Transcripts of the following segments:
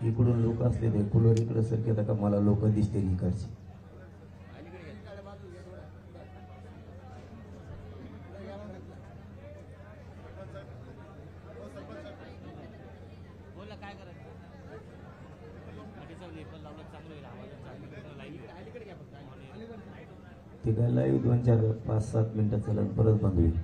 इकडून लोक असले ते कुलर इकडे सरकेत का मला लोक दिसते इकडचे. ते काय लाईव्ह 2 4 5 7 मिनिटं चालत परत बंद होईल.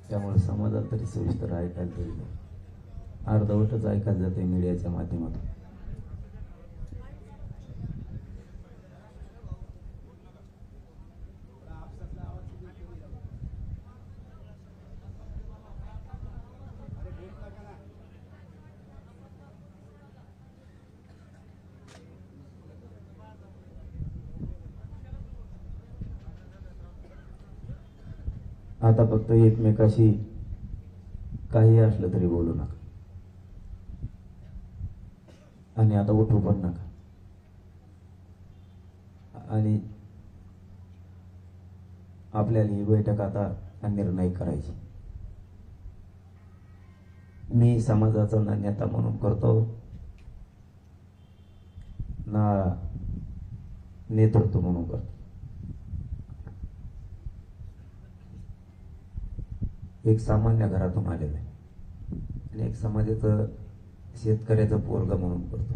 त्यामुळे समाजात तरी सविस्तर ऐकायला तरी अर्धवटच ऐकायला जाते मीडियाच्या माध्यमातून. आता फक्त एकमेकाशी काही असलं तरी बोलू नका आणि आता उठू पण नका. आणि आपल्याला ही बैठक आता निर्णय करायची. मी समाजाचा ना नेता म्हणून करतो ना नेतृत्व म्हणून करतो. एक सामान्य घरातून आलेलं आहे आणि एक समाजाचं शेतकऱ्याचं पोरगा म्हणून करतो.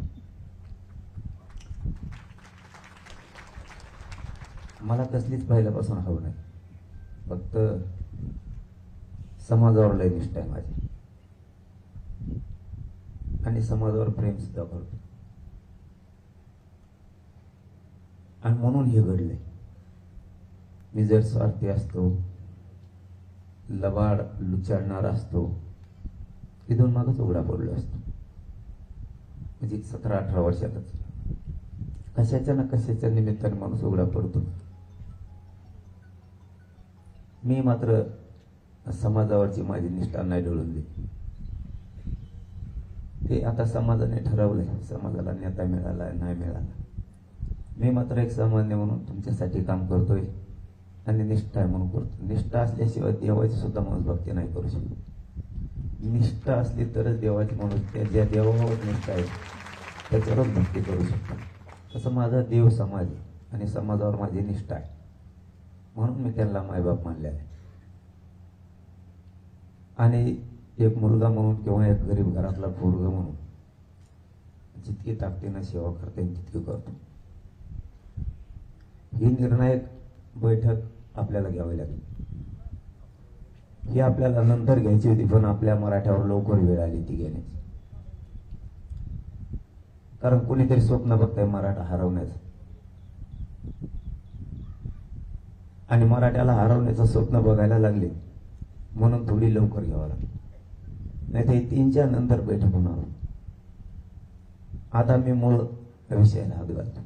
मला कसलीच पहिल्यापासून हवं नाही, फक्त समाजावर लय निष्ठा आहे माझी आणि समाजावर प्रेम सुद्धा करतो. आणि म्हणून हे घडले. मी जर स्वार्थी असतो, लबाड लुचाडणारा असतो, इथून मागच उघडा पडलो असतो. म्हणजे 17-18 वर्षातच कशाच्या ना कशाच्या निमित्ताने माणूस उघडा पडतो. मी मात्र समाजावरची माझी निष्ठा नाही ढळून दिली. ते आता समाजाने ठरवलंय, समाजाला नेता मिळाला नाही मिळाला. मी मात्र एक सामान्य म्हणून तुमच्यासाठी काम करतोय आणि निष्ठा आहे म्हणून करतो. निष्ठा असल्याशिवाय देवाची सुद्धा माणूस भक्ती नाही करू शकत. निष्ठा असली तरच देवाची माणूस ज्या देवावर निष्ठा आहे त्याच्यावरच भक्ती करू शकतो. तसं माझा देव समाज आहे आणि समाजावर माझी निष्ठा आहे म्हणून मी त्यांना मायबाप मानले आहे. आणि एक मुलगा म्हणून किंवा एक गरीब घरातला पोरगा म्हणून जितकी ताकदीनं सेवा करता येईल तितकी करतो. ही निर्णायक बैठक आपल्याला घ्यावी लागली. ही आपल्याला नंतर घ्यायची होती, पण आपल्या मराठ्यावर लवकर वेळ आली ती घेण्याची. कारण कोणीतरी स्वप्न बघताय मराठा हरवण्याचं आणि मराठ्याला हरवण्याचं स्वप्न बघायला लागले म्हणून थोडी लवकर घ्यावं लागली. नाही तर 3च्या नंतर बैठक होणार. आता मी मूळ विषयाला हात घालतो.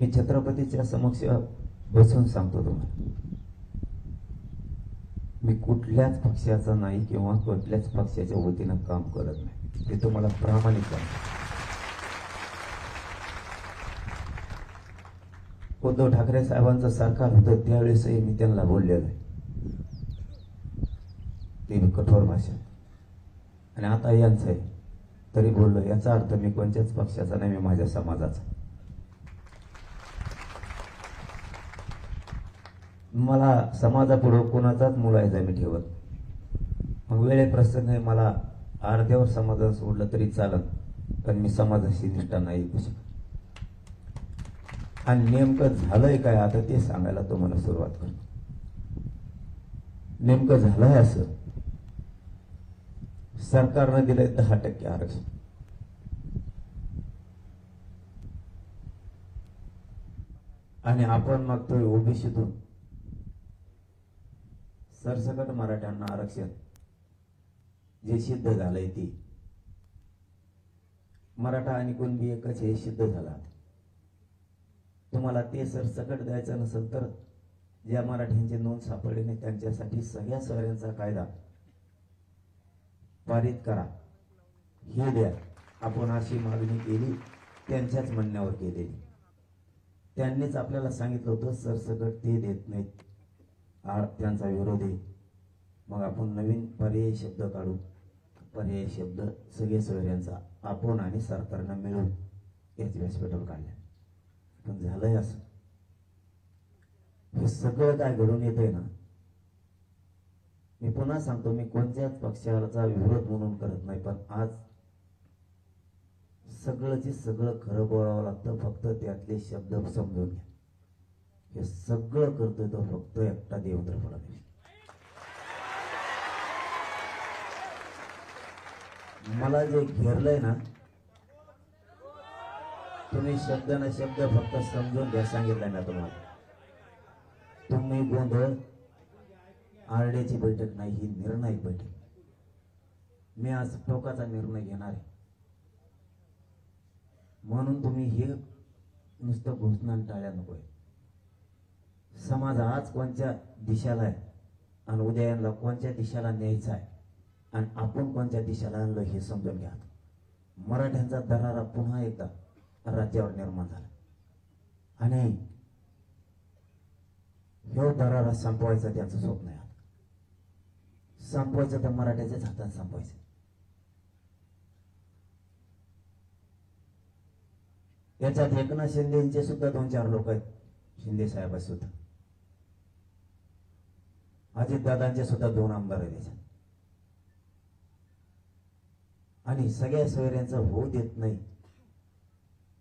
मी छत्रपतीच्या समक्ष बसून सांगतो तुम्हाला, मी कुठल्याच पक्षाचा नाही किंवा कुठल्याच पक्षाच्या वतीनं काम करत नाही. ते तुम्हाला प्रामाणिक सांगतो. उद्धव ठाकरे साहेबांचं सरकार होतं त्यावेळेसही मी त्यांना बोललेलो आहे, ते मी कठोर भाषा. आणि आता यांचं आहे तरी बोललो. याचा अर्थ मी कोणत्याच पक्षाचा नाही, मी माझ्या समाजाचा. मला समाजापुढे कोणाचाच मुलायचा मी ठेवत. मग वेळे प्रसंगी मला अर्ध्यावर समाजाला सोडलं तरी चालत, पण मी समाजाशी निष्ठा नाही ऐकू शकत. आणि नेमकं झालंय काय आता ते सांगायला तुम्हाला सुरुवात करतो. नेमकं झालंय असं, सरकारनं दिलंय 10% आरक्षण. आणि आपण मागतोय ओबीसीतून सरसकट मराठ्यांना आरक्षण. जे सिद्ध झालंय ते मराठा आणि कुणबी एकच हे सिद्ध झालं. तुम्हाला ते सरसकट द्यायचं नसेल तर ज्या मराठ्यांची नोंद सापडली नाही त्यांच्यासाठी सगळ्या सोयऱ्यांचा कायदा पारित करा, हे द्या. आपण अशी मागणी केली, त्यांच्याच म्हणण्यावर केलेली. त्यांनीच आपल्याला सांगितलं होतं सरसकट ते देत नाहीत. त्यांचा विरोध आहे. मग आपण नवीन पर्यायी शब्द काढू. पर्यायी शब्द सगळे सोयऱ्यांचा आपण आणि सरकारनं मिळून याच व्यासपीठावर काढल्या. पण झालंय असं, हे सगळं काय घडून येतंय ना, मी पुन्हा सांगतो, मी कोणत्याच पक्षाचा विरोध म्हणून करत नाही, पण आज सगळंचे सगळं खरं बोलावं लागतं. फक्त त्यातले शब्द समजून घ्या. हे सगळं करतोय तो फक्त एकटा देवेंद्र फडणवीस. मला जे घेरलंय ना, तुम्ही शब्द ना शब्द फक्त समजून घ्या. सांगितलंय ना तुम्हाला, तुम्ही गोंधळ आरडेची बैठक नाही, ही निर्णायक बैठक. मी आज टोकाचा निर्णय घेणार आहे. म्हणून तुम्ही हे नुसतं घोषणा टाळ्या नकोय. समाज आज कोणत्या दिशेला आहे आणि उद्या यांना कोणत्या दिशेला न्यायचं आहे आणि आपण कोणत्या दिशेला आणलं हे समजून घ्या. मराठ्यांचा दरारा पुन्हा एकदा राज्यावर निर्माण झाला आणि हे दरारा संपवायचा त्यांचं स्वप्न आहे. संपवायचं तर मराठ्याच्याच हातात संपवायचं. याच्यात एकनाथ शिंदेचे सुद्धा 2-4 लोक आहेत. शिंदे साहेब सुद्धा, अजितदादांचे सुद्धा 2 आमदार आहेत याच्यात. आणि सगळ्या सोयऱ्यांचं होऊ देत नाही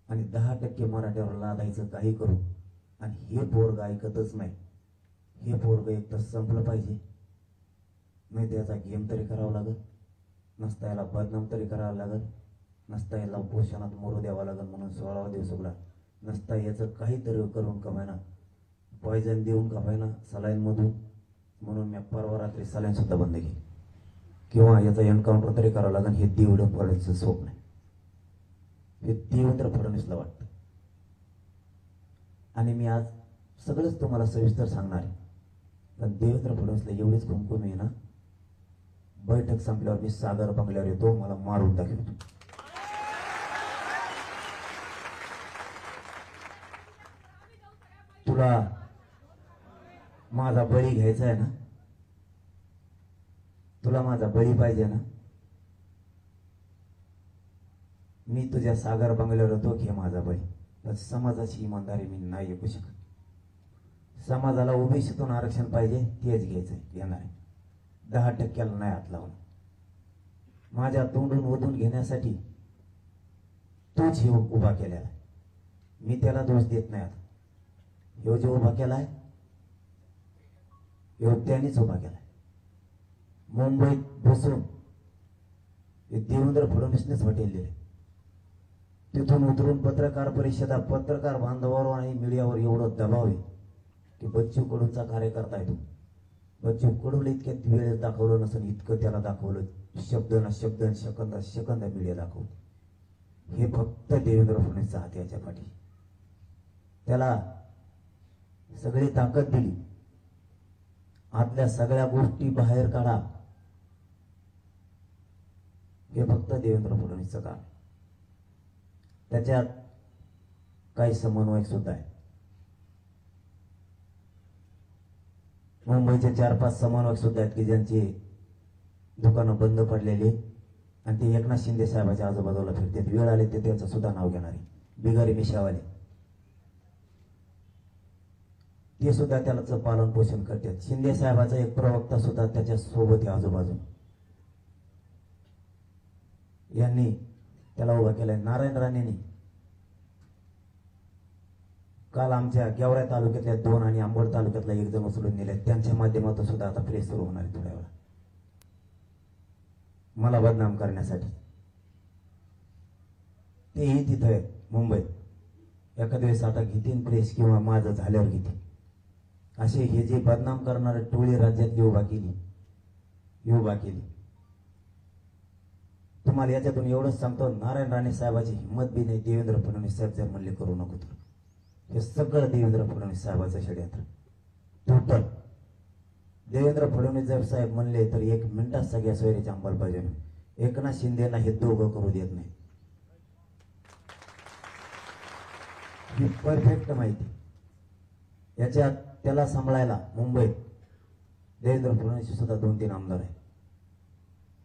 आणि 10% मराठ्यावर लादायचं काही करू. आणि हे पोरग ऐकतच नाही. हे पोरग एक तर संपलं पाहिजे, नाही त्याचा गेम तरी करावा लागल, नसता याला बदनाम तरी करावं लागल, नसता याला उपोषणात मोरू द्यावा लागल म्हणून 16वा दिवस उघडा, नसता याचं काहीतरी करून कमायना, पॉयझन देऊन कमायना सलाईन मधून, म्हणून मी परवा रात्री सलाईन सुद्धा बंद केली. किंवा याचं एन्काउंटर तरी करावं लागेल. हे देवेंद्र फडणवीसचं स्वप्न आहे. हे देवेंद्र फडणवीसला वाटतं. आणि मी आज सगळंच तुम्हाला सविस्तर सांगणार आहे. पण देवेंद्र फडणवीसला एवढीच कुमकुम आहे ना, बैठक संपल्यावर मी सागर बंगल्यावर येतो, मला मारून टाकतो. तुला माझा बळी घ्यायचा आहे ना, तुला माझा बळी पाहिजे ना, मी तुझ्या सागर बंगल्यावर येतो, घे माझा बळी. पण समाजाची इमानदारी मी नाही ऐकू शकत. समाजाला ओबीसीतून आरक्षण पाहिजे, तेच घ्यायचंय, घेणार आहे. 10% नाही हात लावून. माझ्या तोंडून ओढून घेण्यासाठी तोच हे उभा केलेला आहे. मी त्याला दोष देत नाही. आता ह्यो जो उभा केलाय ह्यो त्यांनीच उभा केलाय. मुंबईत बसून देवेंद्र फडणवीसनेच हॉटेल दिले. तिथून उतरून पत्रकार परिषदा, पत्रकार बांधवावर आणि मीडियावर एवढं दबाव आहे की बच्चू कडूचा कार्यकर्ता आहे तो. बच्चू कडूला इतक्यात वेळ दाखवलं नसेल इतकं त्याला दाखवलं. शब्द ना शब्द, सेकंद सेकंद मीडिया दाखवलं. हे फक्त देवेंद्र फडणवीसचा हात याच्या पाठी. त्याला सगळी ताकद दिली. आतल्या सगळ्या गोष्टी बाहेर काढा, हे फक्त देवेंद्र फडणवीसचं काम. त्याच्यात काही समन्वयक सुद्धा आहे. मुंबईचे 4-5 समन्वयक सुद्धा आहेत की ज्यांची दुकानं बंद पडलेली आणि ते एकनाथ शिंदे साहेबाच्या आजूबाजूला फिरतात. वेळ आले ते त्यांचं सुद्धा नाव घेणारे बिगारी मिशावाले, ते सुद्धा त्याला पालन पोषण करतात. शिंदे साहेबाचा एक प्रवक्ता सुद्धा त्याच्या सोबत आहे आजूबाजू. यांनी त्याला उभा केलाय. नारायण राणेंनी काल आमच्या गेवराई तालुक्यातल्या 2 आणि अंबड तालुक्यातला 1 जण उचलून नेले. त्यांच्या माध्यमातून सुद्धा आता प्रेस सुरू होणार आहे थोड्या वेळा, मला बदनाम करण्यासाठी. तेही तिथं आहेत मुंबईत. एखाद्या वेळेस आता घेतील प्रेस किंवा माझं झाल्यावर घेतील. असे हे जे बदनाम करणारे टोळी राज्यात उभा केली. तुम्हाला याच्यातून एवढंच सांगतो, नारायण राणे साहेबाची हिंमत बी नाही. देवेंद्र फडणवीस साहेब जर म्हणले करू नको तर हे सगळं देवेंद्र फडणवीस साहेबाचं षडयंत्र टोटल. देवेंद्र फडणवीस जर साहेब म्हणले तर 1 मिनिटात सगळ्या सोयरीची अंमलबजावणी. एकनाथ शिंदेना हे दोघं करू देत नाही. ही परफेक्ट माहिती. याच्यात त्याला सांभाळायला मुंबईत देवेंद्र फडणवीस सुद्धा 2-3 आमदार आहे,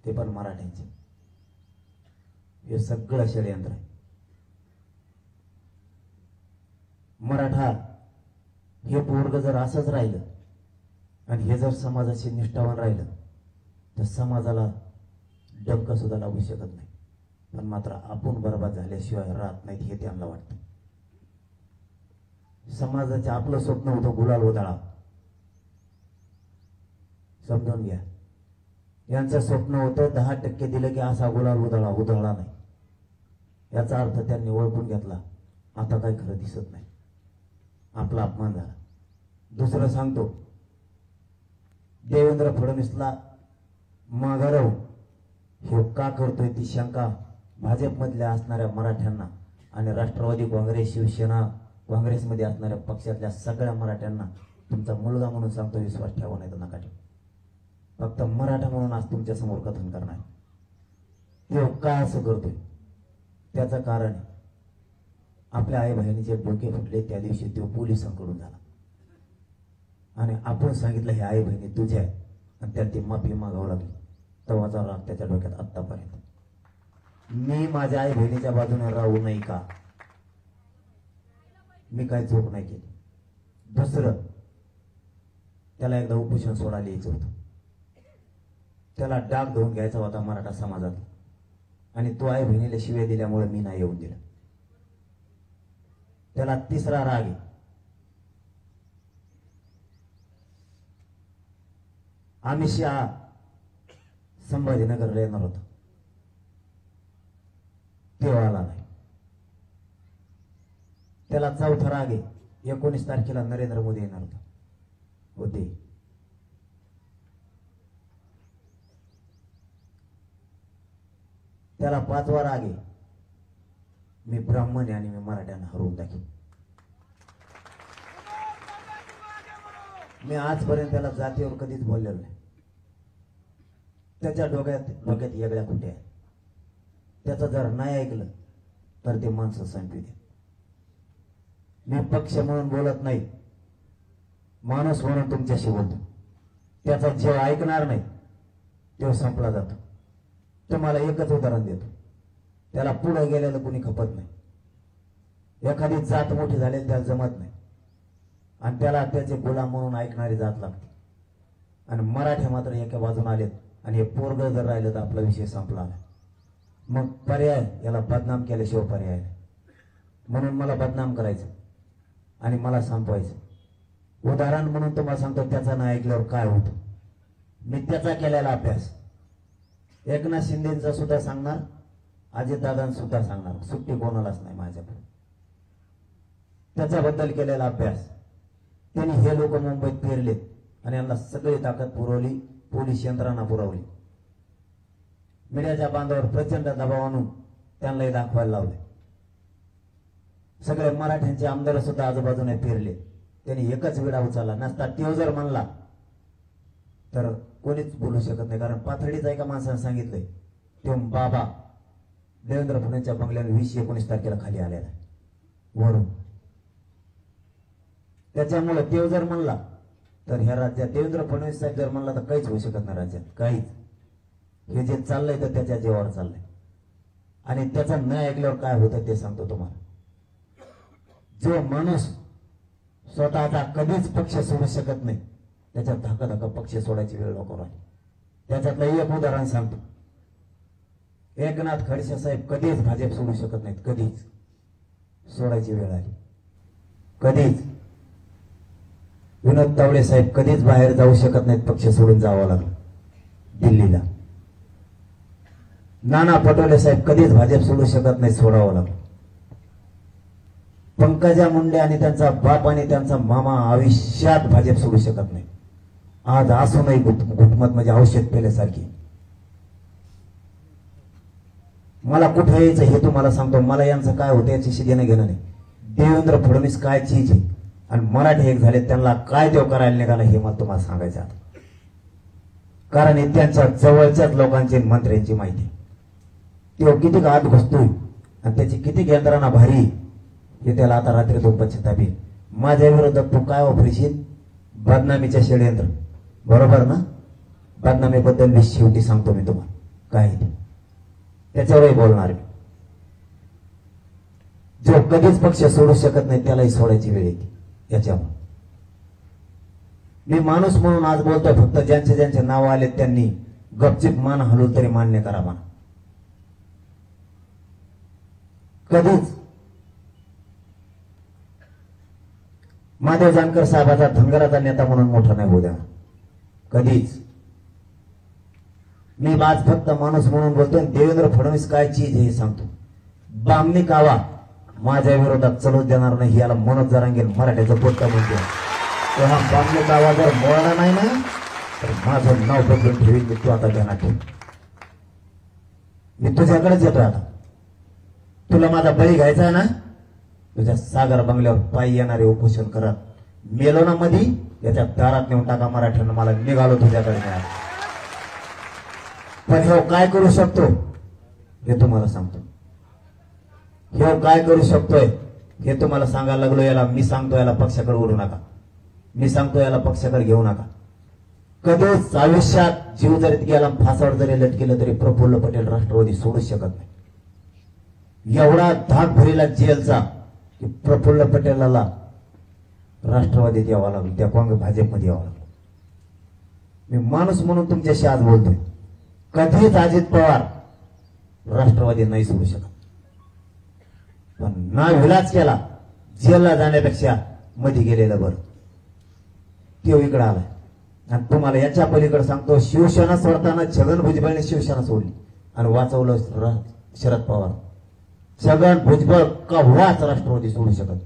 ते पण मराठ्यांचे. हे सगळं षडयंत्र आहे. मराठा हे पोरग जर असंच राहिलं आणि हे जर समाजाशी निष्ठावान राहिलं तर समाजाला डंक सुद्धा लागू शकत नाही. पण मात्र आपण बरबाद झाल्याशिवाय राहत नाहीत हे त्यांना वाटतं. समाजाचे आपलं स्वप्न होतं गुलाल उधळा, समजून घ्या. यांचं स्वप्न होतं 10% दिलं की असा गुलाल उधळला नाही. याचा अर्थ त्यांनी ओळखून घेतला, आता काय खरं दिसत नाही, आपला अपमान झाला. दुसरं सांगतो, देवेंद्र फडणवीसला माघारव हे का करतोय ती शंका भाजपमधल्या असणाऱ्या मराठ्यांना आणि राष्ट्रवादी काँग्रेस, शिवसेना, काँग्रेसमध्ये असणाऱ्या पक्षातल्या सगळ्या मराठ्यांना तुमचा मुलगा म्हणून सांगतो, विश्वास ठेवा नाही तर नका ठेवू. फक्त मराठा म्हणून आज तुमच्या समोर कथन करणार. तो का असं करतोय त्याचं कारण आहे, आपल्या आई बहिणीचे डोके फुटले त्या दिवशी तो पोलिसांकडून झाला आणि आपण सांगितलं हे आई बहिणी तुझ्या आहे आणि त्यात ती माफी मागावं लागली. तेव्हाचा राग त्याच्या डोक्यात आत्तापर्यंत. मी माझ्या आई बहिणीच्या बाजूने राहू नाही का? मी काही चूक नाही केली. दुसरं, त्याला एकदा उपोषण सोडायला यायचं होतं, त्याला डाग धुवून घ्यायचा होता मराठा समाजात आणि तो आई बहिणीला शिव्या दिल्यामुळे मी नाही येऊन दिलं. त्याला तिसरा राग आहे, अमित शहा संभाजीनगरला येणार होता, तेव्हा आला नाही. त्याला चौथा राग आहे, 19 तारखेला नरेंद्र मोदी येणार होते. त्याला 5वा राग आहे, मी ब्राह्मण आहे आणि मी मराठ्यांना हरवून दाखवेन. मी आजपर्यंत त्याला जातीवर कधीच बोललेलो नाही. त्याच्या डोक्यात वेगळ्या कुठे आहे. त्याचं जर नाही ऐकलं तर ते माणसं संपवी दे. मी पक्ष म्हणून बोलत नाही, माणूस म्हणून तुमच्याशी बोलतो. त्याचा जेव्हा ऐकणार नाही तेव्हा संपला जातो. तुम्हाला एकच उदाहरण देतो, त्याला पुढे गेलेलं कुणी खपत नाही. एखादी जात मोठी झालेली त्याला जमत नाही आणि त्याला त्याचे गुलाम म्हणून ऐकणारी जात लागते. आणि मराठे मात्र एका बाजून आलेत आणि हे पोरग जर राहिलं तर आपला विषय संपला. मग पर्याय, याला बदनाम केल्याशिवाय पर्याय नाही. म्हणून मला बदनाम करायचं आणि मला संपवायचं. उदाहरण म्हणून तुम्हाला सांगतो, त्याचा नाही ऐकल्यावर काय होतं. मी त्याचा केलेला अभ्यास एकनाथ शिंदेचा सुद्धा सांगणार, अजितदादांचा सुद्धा सांगणार, सुट्टी कोणालाच नाही माझ्याकडे. त्याच्याबद्दल केलेला अभ्यास, त्यांनी हे लोक मुंबईत फिरलेत आणि यांना सगळी ताकद पुरवली, पोलीस यंत्रणा पुरवली, मीडियाच्या बांधावर प्रचंड दबाव आणून त्यांनाही दाखवायला लावले. सगळे मराठ्यांचे आमदार सुद्धा आजूबाजूने फिरले. त्यांनी एकच विडा उचलला नसता तो जर म्हणला तर कोणीच बोलू शकत नाही. कारण पाथर्डीचा एका माणसाने सांगितलंय, तो बाबा देवेंद्र फडणवीसच्या बंगल्याने 20-19 तारखेला खाली आलेला वरून. त्याच्यामुळे तो जर म्हणला तर ह्या राज्यात देवेंद्र फडणवीस साहेब जर म्हणला तर काहीच होऊ शकत नाही राज्यात, काहीच. हे जे चाललंय तर त्याच्या जीवावर चाललंय आणि त्याचा न ऐकल्यावर काय होतं ते सांगतो तुम्हाला. जो माणूस स्वतःचा कधीच पक्ष सोडू शकत नाही त्याच्यात धक्का पक्ष सोडायची वेळ लोकांवर आली. त्याच्यातलं एक उदाहरण सांगतो. एकनाथ खडसे साहेब कधीच भाजप सोडू शकत नाहीत, कधीच. सोडायची वेळ आली, कधीच. विनोद तावडे साहेब कधीच बाहेर जाऊ शकत नाहीत, पक्ष सोडून जावं लागलं दिल्लीला. नाना पटोले साहेब कधीच भाजप सोडू शकत नाही, सोडावं लागलं. पंकजा मुंडे आणि त्यांचा बाप आणि त्यांचा मामा आयुष्यात भाजप सोडू शकत नाही. आज असूनही घुटमत म्हणजे औषध पेल्यासारखी. मला कुठे यायचं हे तुम्हाला सांगतो. मला यांचं काय होतं याच्याशी देणं घेणं नाही. देवेंद्र फडणवीस काय चीज आहे आणि मराठी एक झाले त्यांना काय देव करायला निघाला हे मला तुम्हाला सांगायचं आता. कारण हे त्यांच्या जवळच्याच लोकांची मंत्र्यांची माहिती. तो किती आत घुसतोय आणि त्याची किती यंत्रणा भारी हे त्याला आता रात्री 2 पश्चाताप. माझ्या विरोधात तू काय वापरशील? बदनामीच्या षडयंत्र. बरोबर ना? बदनामीबद्दल शेवटी सांगतो मी तुम्हाला काय ते, त्याच्यावरही बोलणार मी. जो कधीच पक्ष सोडू शकत नाही त्यालाही सोडायची वेळ येते. याच्यावर मी माणूस म्हणून आज बोलतोय. फक्त ज्यांचे नाव आले त्यांनी गपचिप मान हलवून तरी मान्य करा. म्हणा कधीच महादेव जानकर साहेबाचा धनगराचा नेता म्हणून मोठा नाही होऊ द्या कधीच. मी आज फक्त माणूस म्हणून बोलतोय. देवेंद्र फडणवीस काय चीज हे सांगतो. बामणी कावा माझ्या विरोधात चलू देणार नाही याला मनोज जरांगे मराठ्याचं पोट्टा म्हणतो. तेव्हा बामणी कावा जर बोलला नाही ना तर माझं नाव बदलून ठेवीन मी. तू आता ध्यानात ठेव. मी तुझ्याकडेच येतोय आता. तुला माझा बळी घ्यायचा आहे ना? तुझ्या सागर बंगल्यावर पायी येणारे उपोषण करत मेलो ना मधी याच्या दारात नेऊन टाका मराठ्यांना. मला निघालो तुझ्याकडे नाही. पण हे काय करू शकतो हे तुम्हाला सांगतो. हे काय करू शकतोय हे तुम्हाला सांगायला लागलो. याला मी सांगतो याला पक्षाकडे ओढू नका. मी सांगतो याला पक्षाकडे घेऊ नका. कधीच आयुष्यात जीव जरी गेला फासावर जरी लटकेलं तरी प्रफुल्ल पटेल राष्ट्रवादी सोडू शकत नाही. एवढा धाक भरीला जेलचा की प्रफुल्ल पटेलाला राष्ट्रवादीत यावं लागलं. त्या काँग्रेस भाजपमध्ये यावं लागलं. मी माणूस म्हणून तुमच्याशी आज बोलतोय. कधीच अजित पवार राष्ट्रवादी नाही सोडू शकत. पण ना विलाज केला. जेलला जाण्यापेक्षा मध्ये गेलेलं बरं. तो इकडे आलाय. आणि तुम्हाला याच्या पलीकडे सांगतो. शिवसेना सोडताना छगन भुजबळने शिवसेना सोडली आणि वाचवलं शरद पवार. छगन भुजबळ कव्हाच राष्ट्रवादी सोडू शकत.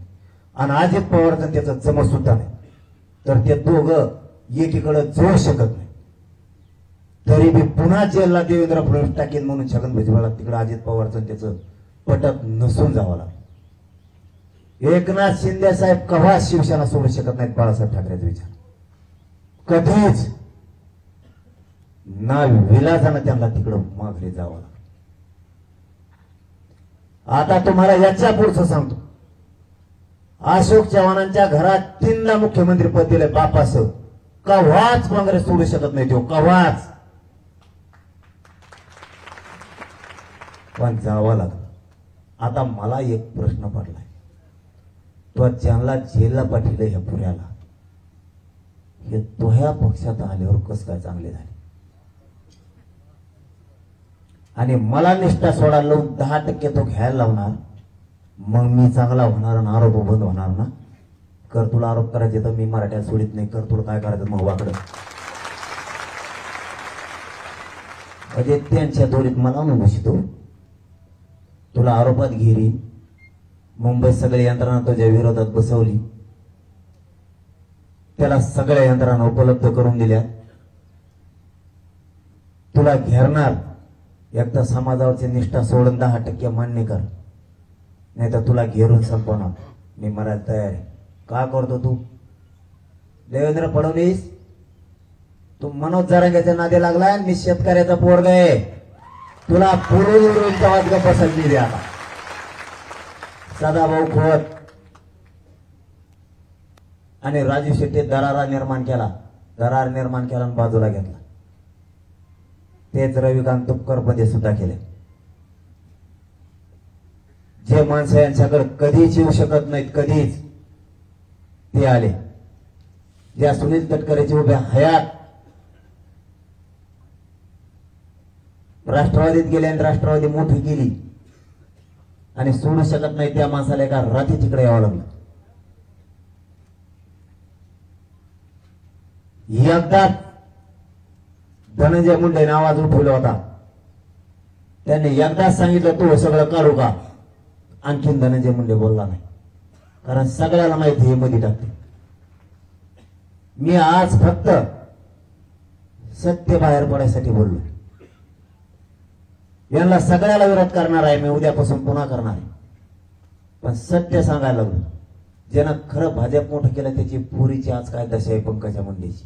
आणि अजित पवारचं त्याचं जमत सुद्धा नाही. तर ते दोघं एकीकडे जोड शकत नाही. तरी बी पुन्हा जेलला देवेंद्र फडणवीस टाकेन म्हणून छगन भुजबळला तिकडे अजित पवारचं त्याचं पटत नसून जावं लागलं. एकनाथ शिंदे साहेब कव्हा शिवसेना सोडू शकत नाहीत. बाळासाहेब ठाकरेचा विचार कधीच ना विलाजानं त्यांना तिकडं माघारी जावं लागलं. आता तुम्हाला याच्या पुढचं सांगतो. अशोक चव्हाणांच्या घरात 3दा मुख्यमंत्री पद दिले बापासह. कव्हाच काँग्रेस सोडू शकत नाही. तो कव्हाच. पण जावं लागलं. आता मला एक प्रश्न पडलाय. तो ज्यांना जेलला पाठवलं ह्या पुऱ्याला हे तो ह्या पक्षात आल्यावर कसं काय चांगले झाले. आणि मला निष्ठा सोडायला लावून 10% तो घ्यायला लावणार. मग मी चांगला होणार आणि आरोप बंद होणार ना. कर तुला आरोप करायचे तर मी मराठ्यात सोडित नाही. कर तुला काय करायचं मग वाकडं. म्हणजे त्यांच्या दोरीत मला बसतो. तुला आरोपात घेरी. मुंबईत सगळी यंत्रणा तुझ्या विरोधात बसवली. त्याला सगळ्या यंत्रणा उपलब्ध करून दिल्या. तुला घेरणार. एकदा समाजावरची निष्ठा सोडून 10% मान्य कर. नाही तर तुला घेरून संपवणार. मी मरायला तयार आहे. का करतो तू? देवेंद्र फडणवीस तू मनोज जरांगेच्या नादी लागलाय. मी शेतकऱ्याचा पोरगा आहे. तुला पूर्वीचा वाद गप्पा संधी द्या. सदाभाऊ खोत आणि राजू शेट्टी दरार निर्माण केला आणि बाजूला घेतला. तेच रविकांत तुपकर मध्ये सुद्धा केले. जे माणसं यांच्याकडे कधीच येऊ शकत नाहीत कधीच ते आले. ज्या सुनील तटकरेची उभ्या हयात राष्ट्रवादीत गेले आणि राष्ट्रवादी मोठी केली आणि सोडू शकत नाही त्या माणसाला एका रात्री तिकडे यावं लागलं. एकदा धनंजय मुंडेने आवाज उठवला होता. त्यांनी एकदाच सांगितलं तू सगळं काढू का. आणखीन धनंजय मुंडे बोलला नाही. कारण सगळ्याला माहिती हे मध्ये टाकते. मी आज फक्त सत्य बाहेर पडायसाठी बोललो. यांना सगळ्याला विरोध करणार आहे मी. उद्यापासून पुन्हा करणार आहे. पण सत्य सांगायला लागलो. ज्यानं खरं भाजप मोठं केलं त्याची पुरीची आज काय दशा आहे पंकजा मुंडेची.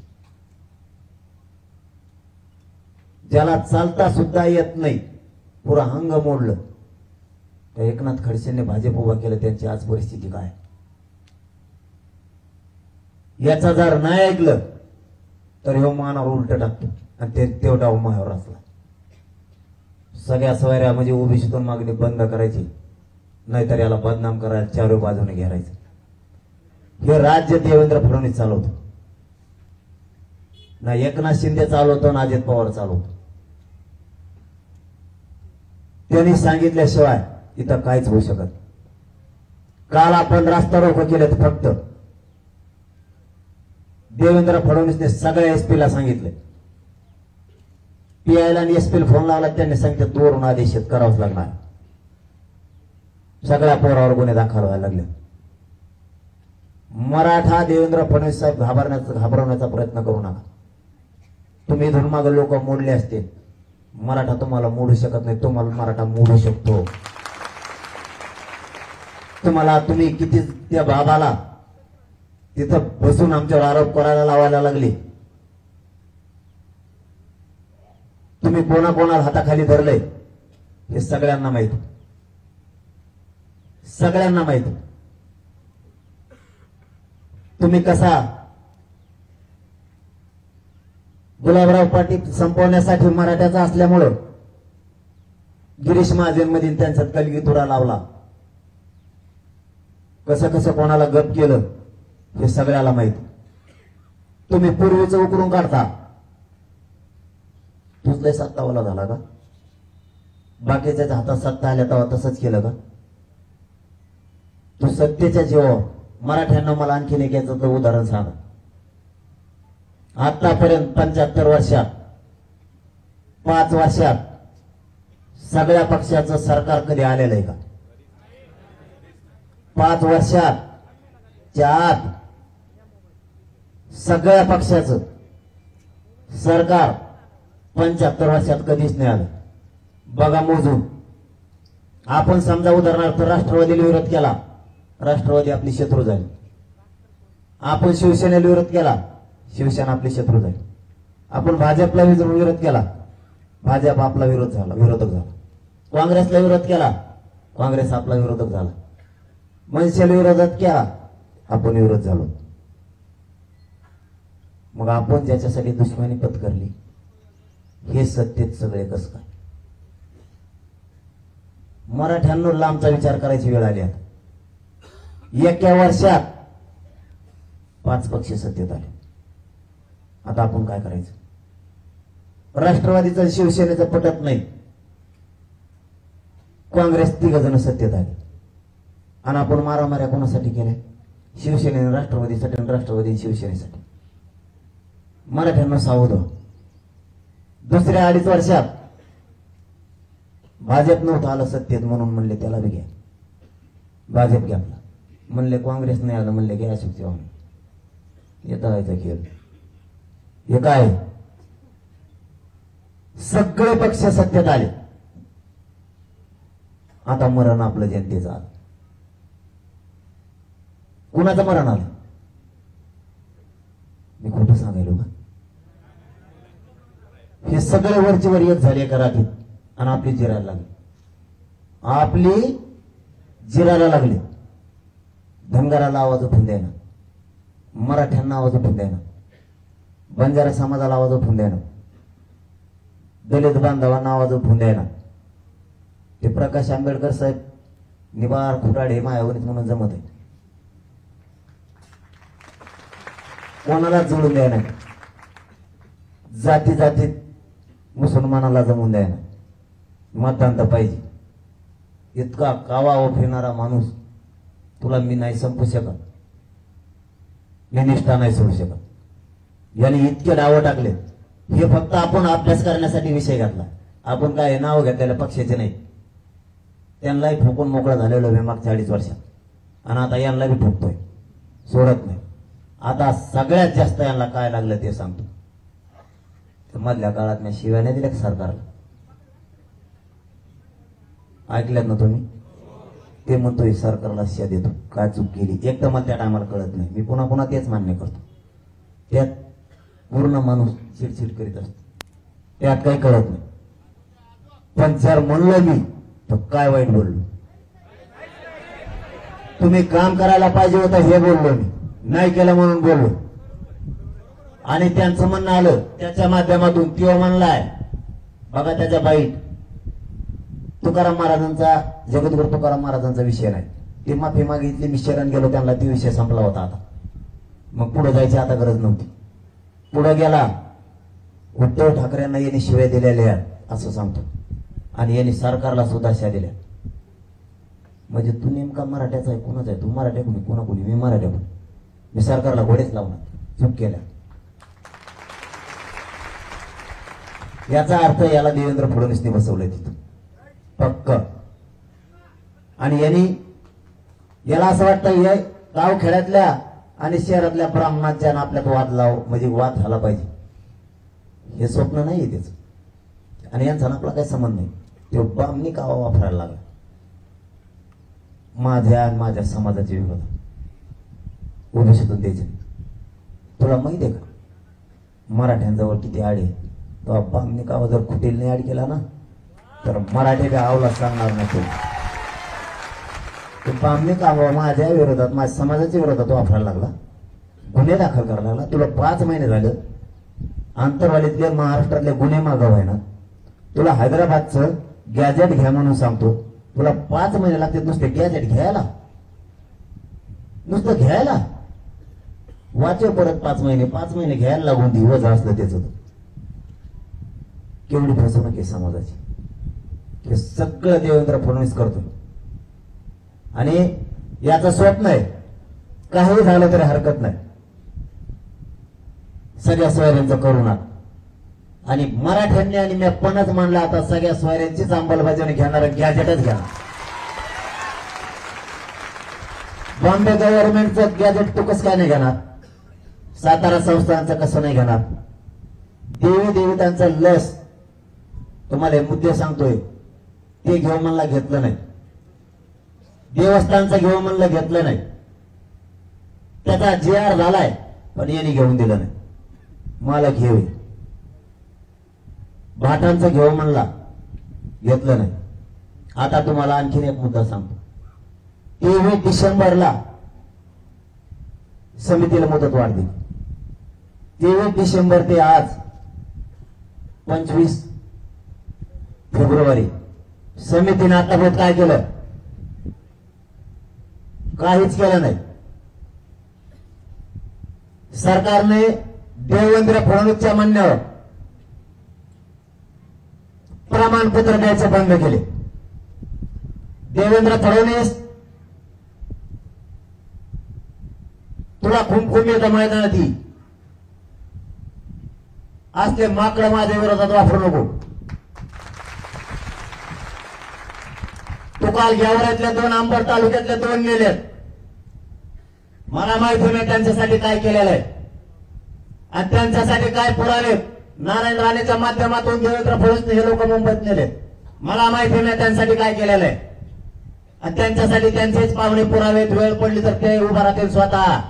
ज्याला चालता सुद्धा येत नाही. पुरा हंग मोडलं. त्या एकनाथ खडसेंनी भाजप उभा केलं. त्यांची आज परिस्थिती काय. याचा जर नाही ऐकलं तर ह्यो मानावर उलट टाकतो आणि ते डाव मायावर असला. सगळ्या सवाऱ्या म्हणजे ओबीसीतून मागणी बंद करायची, नाहीतर याला बदनाम करायला चारही बाजूने घेरायचं. हे राज्य देवेंद्र फडणवीस चालवतो ना, एकनाथ शिंदे चालवतो ना अजित पवार चालवतो. त्यांनी सांगितल्याशिवाय इथं काहीच होऊ शकत. काल आपण रास्ता रोको केले तर फक्त देवेंद्र फडणवीसने सगळ्या एसपीला सांगितले, पीआयला आणि एसपीला फोन लावला, त्यांनी सांगितलं तोरून आदेश करावंच लागणार. सगळ्या पोरावर गुन्हे दाखल व्हायला लागले. मराठा देवेंद्र फडणवीस साहेब घाबरवण्याचा प्रयत्न करू नका. तुम्ही इथून मागे लोक मोडले असते, मराठा तुम्हाला मोडू शकत नाही. तुम्हाला मराठा मोडू शकतो. तुम्ही किती त्या बाबाला तिथं बसून आमच्यावर आरोप करायला लावायला लागले. तुम्ही कोणाकोणाला हाताखाली धरलंय हे सगळ्यांना माहित, सगळ्यांना माहित. तुम्ही कसा गुलाबराव पाटील संपवण्यासाठी मराठ्याचा असल्यामुळं गिरीश महाजनमध्ये त्यांच्यात कलगीतुरा लावला, कसं कसं कोणाला गप केलं हे सगळ्याला माहित. तुम्ही पूर्वीचं उकरून काढता. तूच लय सत्तावाला झाला का? बाकीच्या हातात सत्ता आल्या तेव्हा तसंच केलं का? तू सत्तेच्या जीवावर मराठ्यांना मला आणखीन एक याचं तर उदाहरण सांगा. आतापर्यंत 75 वर्षात 5 वर्षात सगळ्या पक्षाचं सरकार कधी आलेलं आहे का? 5 वर्षात आत सगळ्या पक्षाचं सरकार 75 वर्षात कधीच नाही आलं. बघा मोजून. आपण समजा उदाहरणार्थ राष्ट्रवादीला विरोध केला, राष्ट्रवादी आपली शत्रू झाली. आपण शिवसेनेला विरोध केला, शिवसेना आपली शत्रू झाली. आपण भाजपला विरोध केला, भाजप आपला विरोधक झाला. काँग्रेसला विरोध केला, काँग्रेस आपला विरोधक झाला. मनसेला विरोधात केला, आपण विरोध झालो. मग आपण ज्याच्यासाठी दुश्मनी पत्करली हे सत्तेत सगळे कस काय? मराठ्यांना लांबचा विचार करायची वेळ आली. आता एका वर्षात 5 पक्ष सत्तेत आले. आता आपण काय करायचं? राष्ट्रवादीचं शिवसेनेचं पटत नाही, काँग्रेस 3 जण सत्तेत आले आणि आपण मारामाऱ्या कोणासाठी केल्या? शिवसेनेने राष्ट्रवादीसाठी आणि राष्ट्रवादी शिवसेनेसाठी. मराठ्यांना सावध व्हा. दुसऱ्या 2.5 वर्षात भाजप नव्हतं आलं सत्तेत म्हणून म्हणले त्याला बी घ्या. भाजप घ्या म्हणले, काँग्रेस नाही आलं म्हणले घ्या अशोक चव्हाण. येता व्हायचा खेळ हे काय? सगळे पक्ष सत्तेत आले. आता मरण आपलं जनतेचं आलं. कुणाचं मरण आलं? मी खोटं सांगायलो का? हे सगळे वरची वर एक झाले एका रात्रीत आणि आपली जिरायला लागली. आपली जिरायला लागली. धनगराला आवाज उठून द्यायना, मराठ्यांना आवाज उठून द्यायना, बंजारा समाजाला आवाज उठून द्यायना, दलित बांधवांना आवाज उठून द्यायना. ते प्रकाश आंबेडकर साहेब निबार खुटाडे मायावरीत म्हणून जमत आहे. कोणाला जुळून द्यायना, जाती जातीत मुसलमानाला जमून द्यायना. मतदान तर पाहिजे. इतका कावा फिरणारा माणूस तुला मी नाही संपू शकत, मी निष्ठा नाही सोडू शकत. याने इतके डाव टाकले. हे फक्त आपण अभ्यास करण्यासाठी विषय घातला. आपण काय नाव घेतलेल्या पक्षाचे नाही. त्यांनाही ठोकून मोकळा झालेलो मी मागच्या 2.5 वर्षात आणि आता यांना बी ठोकतोय, सोडत नाही. आता सगळ्यात जास्त यांना काय लागलं ते सांगतो. मधल्या काळात मी शिव्या नाही दिल्या सरकारला, ऐकल्यात ना तुम्ही? ते म्हणतोय सरकारला शिव्या देतो, काय चूक केली. एक तर मला त्या टायमाला कळत नाही. मी पुन्हा पुन्हा तेच मान्य करतो. त्यात पूर्ण माणूस चिडचिड करीत असतो, त्यात काही कळत नाही. पण जर म्हणलो मी तर काय वाईट बोललो? तुम्ही काम करायला पाहिजे होतं हे बोललो मी, नाही केलं म्हणून बोललो. आणि त्यांचं म्हणणं आलं त्याच्या माध्यमातून तो म्हणलाय बघा त्याच्या बाईट तुकाराम महाराजांचा जगद्गुरु तुकाराम महाराजांचा विषय नाही. ते माफी मागितली मी शरण गेलो त्यांना ती विषय संपला होता. आता मग पुढे जायची आता गरज नव्हती. पुढे गेला उद्धव ठाकरेंना यांनी शिव्या दिलेल्या असं सांगतो आणि यांनी सरकारला सुद्धा शिव्या दिल्या. म्हणजे तू नेमका मराठ्याचा आहे कोणाचा आहे? तू मराठ्या कोणी कोणा कोणी? मी मराठ्या कोणी? मी सरकारला घोडेच लावणार. चूक केल्या याचा अर्थ याला देवेंद्र फडणवीसने बसवलंय तिथं पक्क. आणि यांनी याला असं वाटतं हे गाव खेड्यातल्या आणि शहरातल्या ब्राह्मणांच्या आपल्यात वाद लाव म्हणजे वाद झाला पाहिजे हे स्वप्न नाही त्याच. आणि यांचा आपला काही संबंध नाही. तो बामणी कावा वापरायला लागला माझ्या आणि माझ्या समाजाच्या विरोधात ओबीसीतून द्यायचे. तुला माहिती आहे का मराठ्यांजवळ किती आडे? तो बामणी कावा जर खुटीलने ऍड केला ना तर मराठी बी आवला सांगणार नाही. तो बामणी कावा माझ्या विरोधात माझ्या समाजाच्या विरोधात वापरायला लागला. गुन्हे दाखल करायला लागला. तुला 5 महिने झालं आंतरवालीतले महाराष्ट्रातले गुन्हे मागव आहे ना. तुला हैदराबादचं गॅजेट घ्या म्हणून सांगतो. तुला 5 महिने लागते नुसते गॅजेट घ्यायला. नुसतं घ्यायला वाचव परत 5 महिने घ्यायला लागून ती वजा असलं त्याचं. केवढी फसवणूक आहे समाजाची. हे सगळं देवेंद्र फडणवीस करतो. आणि याचं स्वप्न आहे काही झालं तरी हरकत नाही सगळ्या सोयऱ्यांचं करुणा. आणि मराठ्यांनी आणि मी पणच मानला आता सगळ्या सोयऱ्यांचीच अंमलबजावणी घेणार गॅजेटच घ्या. बॉम्बे गव्हर्नमेंटचं गॅजेट तू कसं काय नाही घेणार? सातारा संस्थांचं कसं नाही घेणार? देवी देवतांचं लस तुम्हाला मुद्दे सांगतोय ते घेऊन म्हणला घेतलं नाही. देवस्थानचं घेऊन म्हणलं घेतलं नाही. त्याचा GR झालाय पण यांनी घेऊन दिलं नाही. मला घेऊ भाटांचं घेऊन म्हणला घेतलं नाही. आता तुम्हाला आणखीन एक मुद्दा सांगतो. 23 डिसेंबरला समितीला मुदत वाढ दिली. 23 डिसेंबर ते आज 25 फेब्रुवारी समितीने आतापर्यंत काय केलं? काहीच केलं नाही. सरकारने देवेंद्र फडणवीसच्या म्हणण्यावर प्रमाणपत्र द्यायचं बंद केले. देवेंद्र फडणवीस तुला खुमखुम येतं मैदानात असले माकडं माझ्या विरोधात वापरू नको. तू काल गेवरातल्या 2 अंबर तालुक्यातल्या 2 नेलेत. मला माहिती नाही त्यांच्यासाठी काय केलेलं आहे आणि त्यांच्यासाठी काय पुरावे नारायण राणेच्या माध्यमातून देवेंद्र फडणवीस हे लोक मुंबईत नेले. मला माहिती नाही त्यांच्यासाठी काय केलेलं आहे आणि त्यांच्यासाठी त्यांचेच पाहुणे पुरावेत. वेळ पडली तर ते उभा राहतील स्वतः.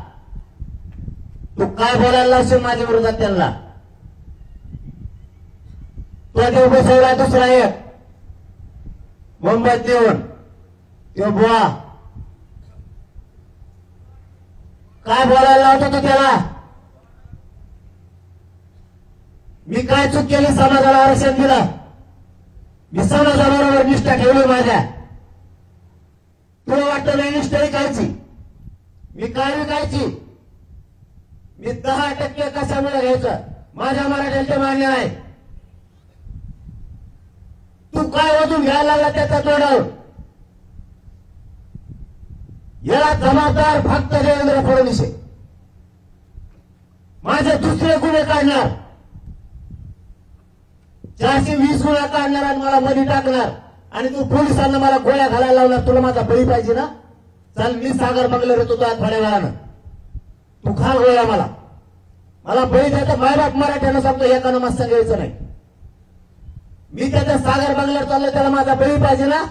तू काय बोलायला लावशील माझ्या विरोधात त्यांना? तो देव बसवला दुसरा एक मुंबईत येऊन तो बुवा काय बोलायला लावतो तू त्याला? मी काय चूक केली? समाजाला आरक्षण दिलं. मी समाजाबरोबर निष्ठा ठेवली माझ्या. तुला वाटतं नाही निष्ठा विकायची? मी काय विकायची? मी 10% कशामुळे घ्यायचं? माझ्या मराठ्यांचे मान्य आहे. तू काय वाजून घ्यायला लागला त्याचा तोडावर? याला जबाबदार फक्त देवेंद्र फडणवीस आहे. माझे दुसरे गुन्हे काढणार 420 गुन्हे काढणार आणि मला मध्ये टाकणार आणि तू पोलिसांना मला गोळ्या घालायला लावणार. तुला माझा बळी पाहिजे ना? चल मी सागर बंगल्यावर येतो तो आज थोड्या वेळानं. तू खाल गोळ्या मला बळी द्यायचं. मायबाप मराठ्यानं सांगतो एका नमाज सांगायचं नाही. मी त्याच्या सागर बंगल्यावर चाललो त्याला माझा बळी पाहिजे ना?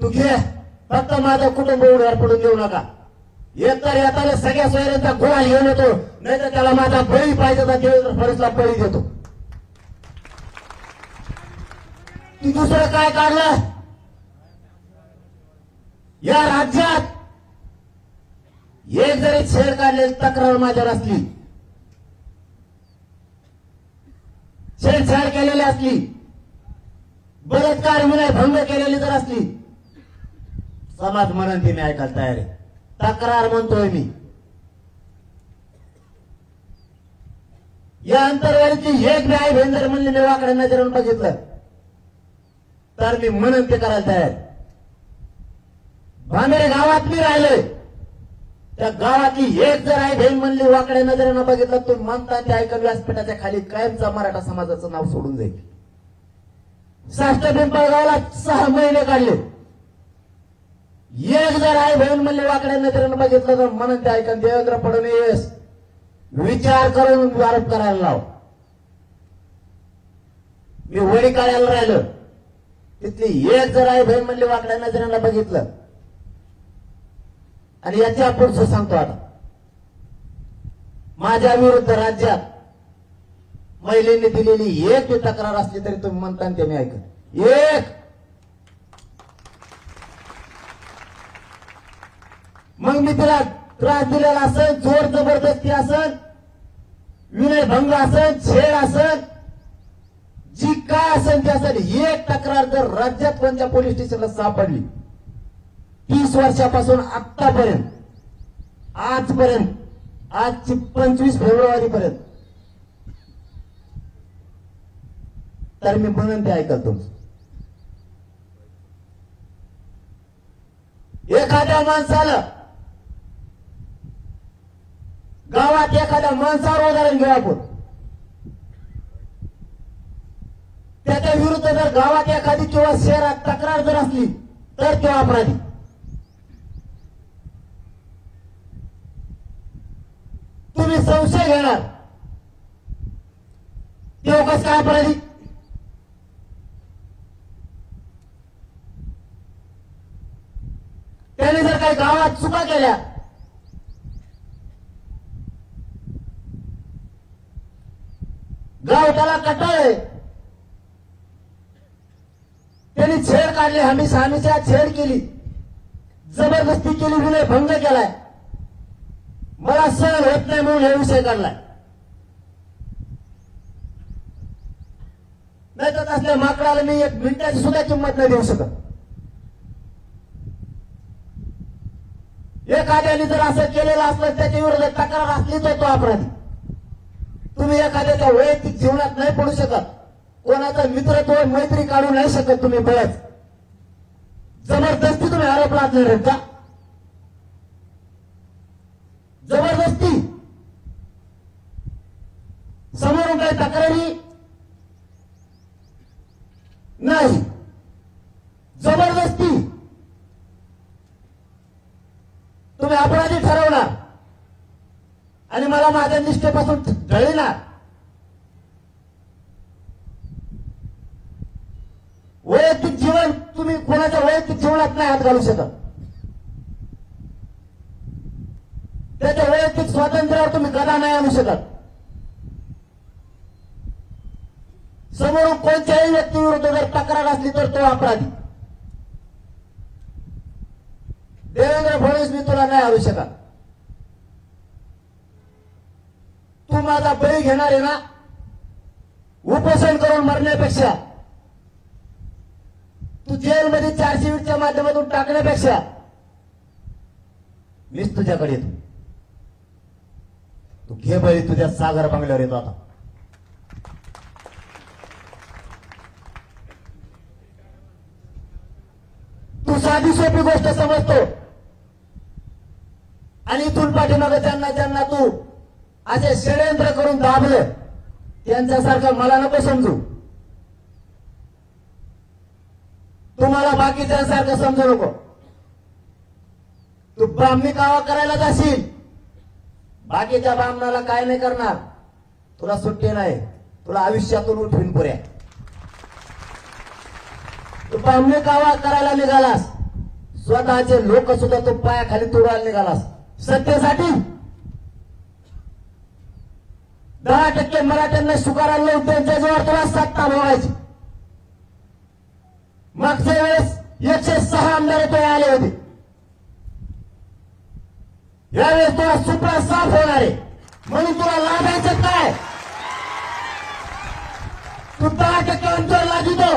तू घे. फक्त माझं कुटुंब उड्यावर पडून देऊ नका. एकतर येताना सगळ्या सोयऱ्यांचा गोळा घेऊन येतो नाही तर त्याला माझा बळी पाहिजे तर देवेंद्र फडणवीसला बळी देतो. तू दुसरं काय काढलं? या राज्यात एक जरी छेड काढलेली तक्रार माझ्यावर असली छेडछाड केलेली असली, बलात्कार विनय भंग केलेली जर असली, समाज म्हणून ती मी ऐकायला तयार आहे. तक्रार म्हणतोय मी. या अंतर्वालीची एक बी आई बहीण जर म्हणली मी वाकड्या नजरेनं बघितलं तर मी म्हणून ते करायला तयार. भांबेरे गावात मी राहिलोय, त्या गावातली एक जर आई बहीण म्हणली वाकड्या नजरेनं बघितलं, तुम्ही म्हणता ते ऐकून व्यासपीठाच्या खाली कायमचा मराठा समाजाचं नाव सोडून जाईल. साष्ट पिंपळगावला 6 महिने काढले. एक जर आई बहीण म्हणली वाकड्या नजरेनं बघितलं तर म्हणून ते ऐकून देवेंद्र फडणवीस विचार करून आरोप करायला लाव. मी वडी काढायला राहिलो, तिथली एक जर आई बहीण म्हणली वाकड्या नजरेनं बघितलं. आणि याच्या पुढचं सांगतो आता, माझ्या विरुद्ध राज्यात महिलेने दिलेली एक तक्रार असली तरी तुम्ही म्हणता ते मी ऐकत. एक मग मी तिला त्रास दिलेला असेल, जोर जबरदस्ती असेल, विनयभंग असेल, छेड असेल, जी काय असेल ती असेल, एक तक्रार जर राज्यात कोणत्या पोलीस स्टेशनला सापडली 30 वर्षापासून आतापर्यंत, आजपर्यंत, आजची 25 फेब्रुवारी पर्यंत, तर मी म्हणून ते ऐकल. तुमचं एखाद्या माणसाला गावात एखाद्या माणसावर उदाहरण घेऊ आपण, त्याच्या विरुद्ध जर गावात एखादी किंवा शहरात तक्रार जर असली तर तो अपराधी. तुम्ही संशय घेणार तो कसं काय अपराधी? त्याने जर काही गावात चुका केल्या, गाव त्याला कटाळले, त्यांनी छेड काढली, हमीच्या छेड केली, जबरदस्ती केली, विनय भंग केलाय, मला सहन होत नाही म्हणून हे विषय काढलाय. नाही तर असल्या माकडाला मी 1 मिनिटाची सुद्धा किंमत नाही देऊ शकत. एखाद्याने जर असं केलेलं असलं, त्याच्या विरोधात तक्रार असली तर तो अपराधी. तुम्ही एखाद्याच्या वैयक्तिक जीवनात नाही पडू शकत, कोणाचा मित्रत्व मैत्री काढू नाही शकत. तुम्ही बळच जबरदस्ती तुम्ही आरोप लादणार आहेत का? जबरदस्ती. समोरून काही तक्रारी नाही, जबरदस्ती. तुम्ही अपराधी ठरवणार आणि मला माझ्या निष्ठेपासून ढळणार. वैयक्तिक जीवन तुम्ही कोणाच्या वैयक्तिक जीवनात नाही हात घालू शकत. त्याच्या वैयक्तिक स्वातंत्र्यावर तुम्ही गदा नाही आणू शकत. समोरून कोणत्याही व्यक्तीविरुद्ध जर तक्रार असली तर तो अपराधी. देवेंद्र फडणवीस मी तुला नाही आणू शकत. तू माझा बळी घेणार आहे ना, उपोषण करून मरण्यापेक्षा, तू जेलमध्ये 420च्या माध्यमातून टाकण्यापेक्षा मीच तुझ्याकडे येतो. तू घे बळी, तुझ्या सागर बंगल्यावर येतो. आता तू साधी सोपी गोष्ट समजतो आणि इथून पाठीमागे ज्यांना तू असे षडयंत्र करून दाबलं त्यांच्यासारखं मला नको समजू. तुम्हाला बाकीच्यांसारखं समजू नको. तू ब्राह्मी कावा करायला जाशील, बाकीच्या ब्राह्मणाला काय नाही करणार. तुला सुट्टी नाही, तुला आयुष्यातून उठवून पुऱ्या. तू ब्राह्मी कावा करायला निघालास, स्वतःचे लोक सुद्धा तू पायाखाली तुडायला निघालास सत्तेसाठी. 10% मराठ्यांना स्वीकारायला लावून त्यांच्या जवळ तुला सत्ता मिळवायची. मागच्या वेळेस 106 आमदार तो आले होते. यावेळेस तुला सुपडा साफ होणार आहे, म्हणून तुला लाभायचं काय? तू 10% अंतर लाजितो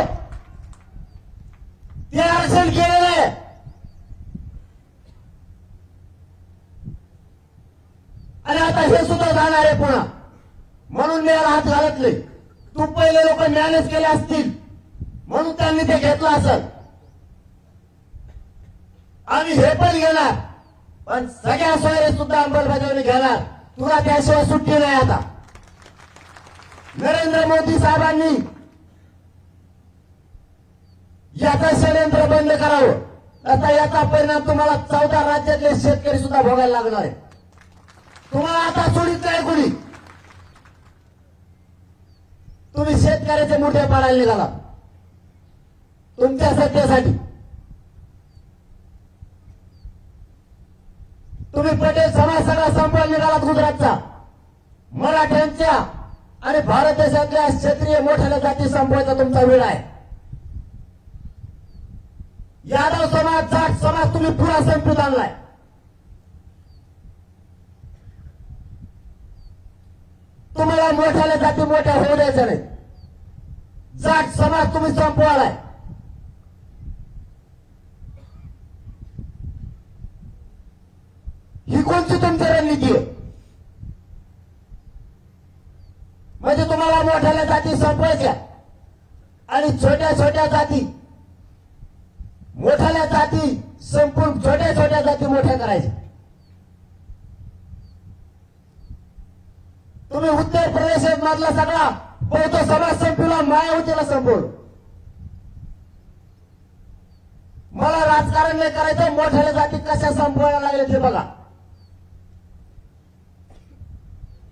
ते आरक्षण केलेलं आहे. आणि आता हे सुद्धा जाणार आहे पुन्हा. म्हणून मी याला हात घालत नाही. तू पहिले लोक मॅनेज केले असतील म्हणून त्यांनी ते घेतलं असेल. आम्ही हे पण घेणार, पण सगळ्या सोयरे सुद्धा अंमलबजावणी घेणार. तुला त्याशिवाय सुट्टी नाही. आता नरेंद्र मोदी साहेबांनी याचं षडयंत्र बंद करावं. आता याचा परिणाम तुम्हाला 14 राज्यातले शेतकरी सुद्धा भोगायला लागणार आहे. तुम्हाला आता सोडित नाही कोणी. तुम्ही शेतकऱ्याचे मोठे पाडायला निघाला तुमच्या सत्तेसाठी. तुम्ही पटेल समाज सगळा संपवायला निघालात गुजरातचा. मराठ्यांच्या आणि भारत देशातल्या क्षेत्रीय मोठ्या जाती संपवायचा तुमचा वेळ आहे. यादव समाज, जाट समाज तुम्ही पुरा संपवून आणलाय. तुम्हाला मोठ्याला जाती मोठ्या होऊ द्यायच्या नाही. जाट समाज तुम्ही संपवालाय. ही कोणती तुमची रणनीती आहे? म्हणजे तुम्हाला मोठ्याला जाती संपवायच्या आणि छोट्या छोट्या जाती, मोठ्याल्या जाती संपून छोट्या छोट्या जाती मोठ्या करायच्या. तुम्ही उत्तर प्रदेशात मधला सगळा बौद्ध समाज संपवला, मायावतीला संपवलं. मला राजकारण नाही करायचं. मोठ्याल्या जाती कशा संपवायला लागले ते बघा.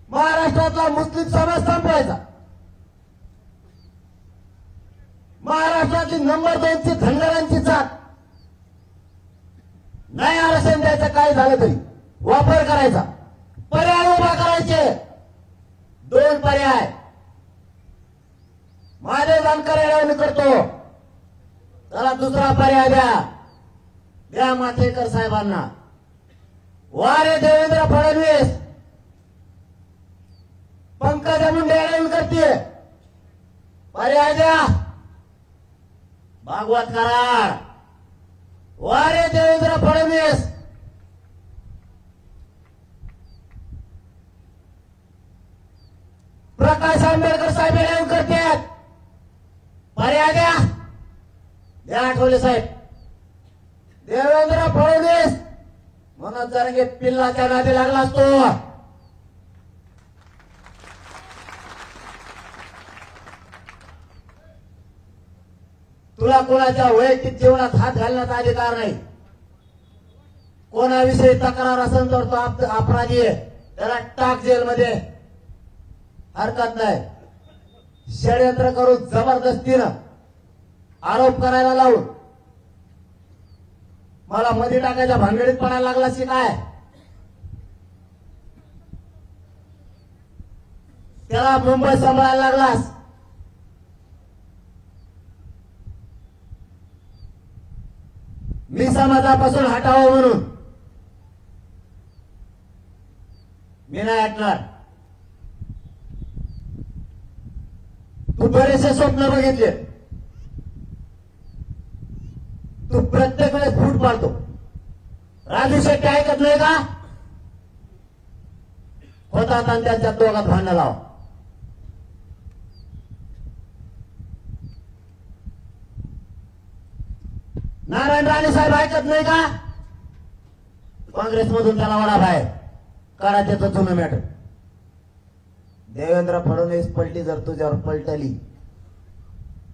महाराष्ट्रातला मुस्लिम समाज संपवायचा. महाराष्ट्रातली नंबर 2ची धनगरांची जात नाही आरक्षण द्यायचं. काय झालं तरी वापर करायचा. पर्याय उभा करायचे. 2 पर्याय. माझे जाणकार करतो. त्याला दुसरा पर्याय द्या माथेकर साहेबांना. वारे देवेंद्र फडणवीस, पंकजा मुंडे एवढं करते. पर्याय द्या. भागवत कराड. वारे देवेंद्र फडणवीस, प्रकाश आंबेडकर साहेब एवढं करतात. पर्याय द्या आठवले साहेब. देवेंद्र फडणवीस म्हणून जरंगे पिल्लाच्या नादी लागला असतो. तुला कोणाच्या वैयक्तिक जीवनात हात घालण्याचा अधिकार नाही. कोणाविषयी तक्रार असेल तर तो अपराधी आहे. त्याला टाक जेलमध्ये. हरकत नाही. षडयंत्र करून जबरदस्तीनं आरोप करायला लावून मला मध्ये टाकायच्या भानगडीत पडायला लागलास की काय? त्याला मुंबई सांभाळायला लागलास. मी समाजापासून हटावं म्हणून मी नाही हटणार. तू बरेचसे स्वप्न बघितले. तू प्रत्येक वेळेस फूट पाडतो. राजू शेट्टी ऐकत नाही का? होतात आणि त्यांच्या दोघात भांडण लावा. नारायण राणे साहेब ऐकत नाही का? काँग्रेसमधून त्याला वडा बाहेर करा. त्याचं जुनं मॅटर. देवेंद्र फडणवीस पलटी जर तुझ्यावर पलटली,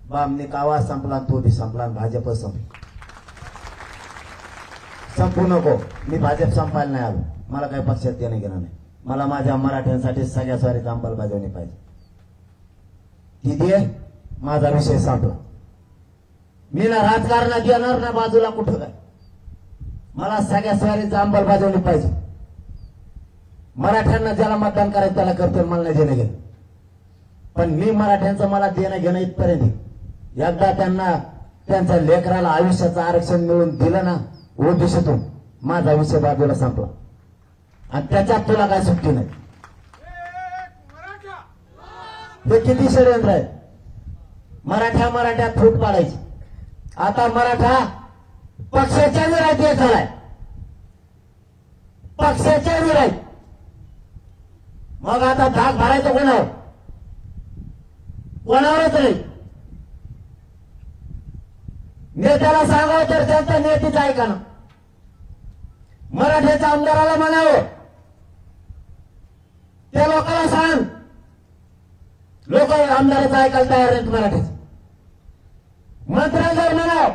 बामणी कावा संपला, तो बी संपला, भाजप संपली. संपू नको. मी भाजप संपायला नाही आलो. मला काही पक्षात देणं घेणं नाही. मला माझ्या मराठ्यांसाठी सगळ्या स्वारीची अंमलबजावणी पाहिजे. ती दे. माझा विषय संपला. मी ना राजकारणात येणार ना बाजूला कुठं काय. मला सगळ्या स्वारीची अंमलबजावणी पाहिजे. मराठ्यांना ज्याला मतदान करायचं त्याला करतील. मला नाही देणं घेणं. पण मी मराठ्यांचं मला देणं घेणं इथपर्यंत. एकदा त्यांना त्यांच्या लेकराला आयुष्याचं आरक्षण मिळून दिलं ना ओबीसीतून, माझा विषय बाजूला संपला. आणि त्याच्यात तुला काय सुट्टी नाही. हे किती षडयंत्र आहे. मराठ्यात फूट पाडायची. आता मराठा पक्षाच्या विरोधात एक झालाय, पक्षाच्या विरोधात. मग आता धाक भरायचं कोणावर? कोणावरच नाही. नेत्याला सांगावं तर त्यांचा नेतीच ऐका ना. मराठ्याच्या आमदाराला म्हणावं, त्या लोकांना सांग, लोक आमदाराचं ऐकायला तयार नाहीत मराठ्याचं. मंत्र्यांना म्हणाव,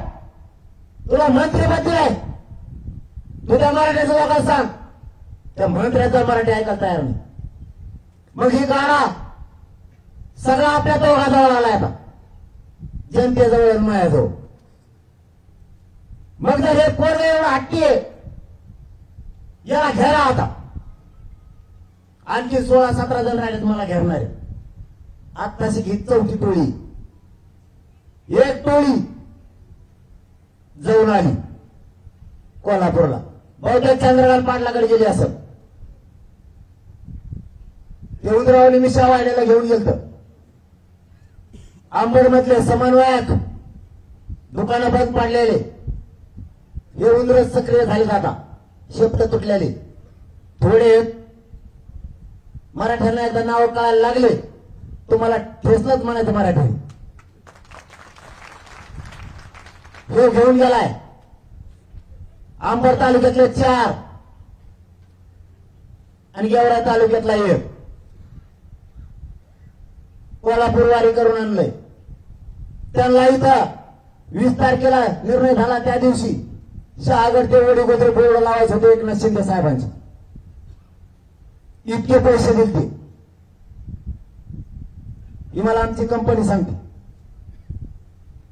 तुला मंत्रीपद दिलाय, तुझ्या मराठ्याचं लोकांना सांग, त्या मंत्र्याचं मराठी ऐकायला तयार नाही. मग ही गाडा सगळा आपल्या दोघाजवळ आलाय आता, जनतेजवळ आणि माझ्याजवळ. मग जर हे पोरग एवढं हट्टी आहे, याला घ्यायला आता आणखी 16-17 जण राहिलेत मला घेणारे. आत्ताशी ही 4थी टोळी, एक टोळी जाऊन आली कोल्हापूरला, बहुतेक चंद्रकांत पाटलाकडे गेली असत. ते उंदरावली मिशा वाड्याला घेऊन गेलत. आंबेडमधले समन्वयक दुकानं बंद पाडलेले, हे उंदर सक्रिय झाले. आता शेपट तुटलेले थोडे मराठ्यांना एकदा नाव कळायला लागले, तुम्हाला ठेसलंच म्हणायचं मराठी. हे घेऊन गेलाय आंबड तालुक्यातले 4 आणि गेवरा तालुक्यातला 1, कोल्हापूर वारी करून आणलंय. त्यांना इथं 20 तारखेला निर्णय झाला, त्या दिवशी शहागड ते वडी गोदरे बोर्ड लावायचं होतं एकनाथ शिंदे साहेबांचे. इतके पैसे दिले ही मला आमची कंपनी सांगते.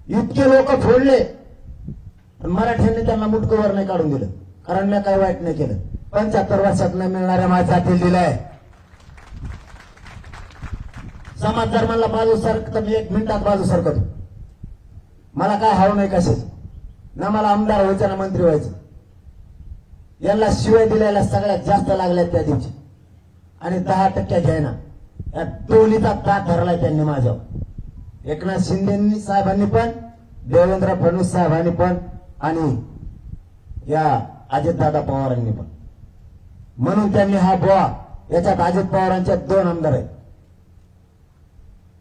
इतके लोक फोडले, मराठ्यांनी त्यांना मुटकवर नाही काढून दिलं, कारण मी काही वाईट नाही केलं. 75 वर्षात न मिळणाऱ्या माझ्या जातील दिलाय. समाज जर म्हणला बाजू सरक, तर मी 1 मिनिटात बाजू सरकतो. मला काय हवं नाही कशाच ना, मला आमदार व्हायचं ना मंत्री व्हायचं. यांना शिवाय दिलेल्या सगळ्यात जास्त लागल्यात त्या दिवशी, आणि 10% घ्यायना. या टोलीचा दात धरलाय त्यांनी माझ्यावर. एकनाथ शिंदे साहेबांनी पण, देवेंद्र फडणवीस साहेबांनी पण, आणि या अजितदादा पवारांनी पण. म्हणून त्यांनी हा बुवा, याच्यात अजित पवारांच्या 2 आमदार आहेत,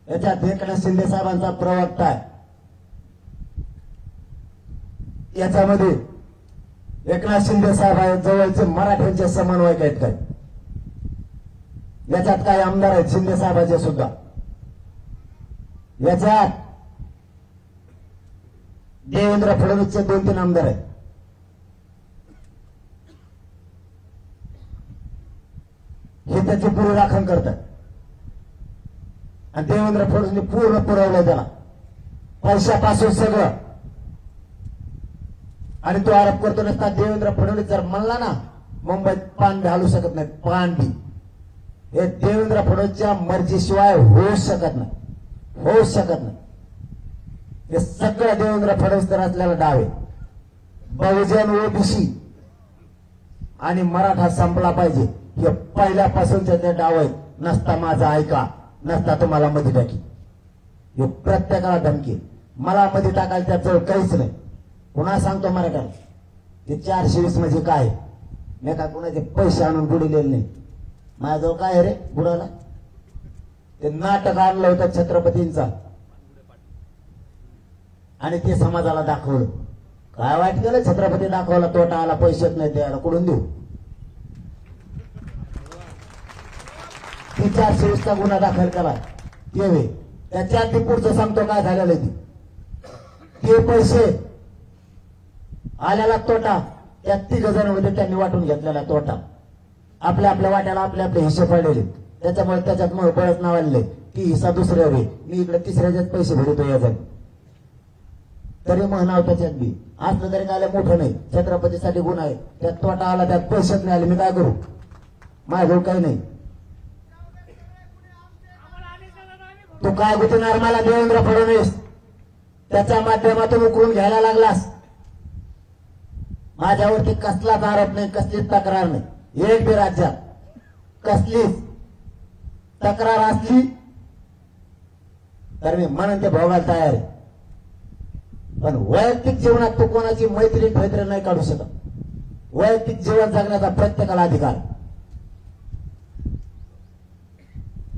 याच्यात एकनाथ शिंदे साहेबांचा प्रवक्ता आहे, याच्यामध्ये एकनाथ शिंदे साहेब जवळचे मराठ्यांचे समन्वयक आहेत काय, याच्यात काही आमदार आहेत शिंदे साहेबांचे सुद्धा. याच्यात देवेंद्र फडणवीसचे 2-3 आमदार आहेत. हे त्याची पूर्ण राखण करतात, आणि देवेंद्र फडणवीसने पूर्ण पुरवलंय त्याला पैशापासून सगळं. आणि तो आरोप करतो नसता, देवेंद्र फडणवीस जर म्हणला ना मुंबईत पान घालू शकत नाही, पान बी हे देवेंद्र फडणवीसच्या मर्जीशिवाय होऊ शकत नाही, होऊ शकत नाही. हे सगळं देवेंद्र फडणवीस तर असलेला डाव आहे. बहुजन ओबीसी आणि मराठा संपला पाहिजे, हे पहिल्यापासूनचे ते डाव आहेत. नसता माझा ऐका, नसता तुम्हाला मध्ये टाकी, हे प्रत्येकाला धमकी. मला मध्ये टाकायला त्याचं काहीच नाही. पुन्हा सांगतो मराठा, ते 420 म्हणजे काय, मी काय कुणाचे पैसे आणून बुडलेले नाही. माझ्याजवळ काय आहे रे बुडाला? ते नाटक आणलं होतं छत्रपतींचा, आणि ते समाजाला दाखवलं. काय वाईट केलं? छत्रपती दाखवला, तोटा आला, पैसेच नाही द्यायला, कुठून देऊ? ती 420चा गुन्हा दाखल केला ते, त्याच्या आधी पुढचं सांगतो काय झालेलं ते पैसे आल्याला तोटा, त्या 3 जण होते, त्यांनी वाटून घेतलेला तोटा. आपल्या आपल्या वाट्याला आपले आपले हिस्से पडलेले, त्याच्यामुळे त्याच्यात मग बळच नावाले की हिस्सा दुसऱ्यावर, मी इकडे तिसऱ्याच्याच पैसे भरतो याच्यात. तरी म्हणाव त्याच्यात बी असलं तरी काय मोठं नाही, छत्रपतीसाठी गुन्हा आहे, त्यात तोटा आला, त्यात पैसेच नाही आले, मी काय करू? माझ्याजवळ काही नाही. तू काय गुतणार मला देवेंद्र फडणवीस? त्याच्या माध्यमातून उकरून घ्यायला लागलास. माझ्यावरती कसलाच आरोप नाही, कसलीच तक्रार नाही. एक बी राज्यात कसलीच तक्रार असली तर मी म्हणून ते भोगायला तयार आहे. पण वैयक्तिक जीवनात तू कोणाची मैत्री नाही काढू शकत. वैयक्तिक जीवन जगण्याचा प्रत्येकाला अधिकार.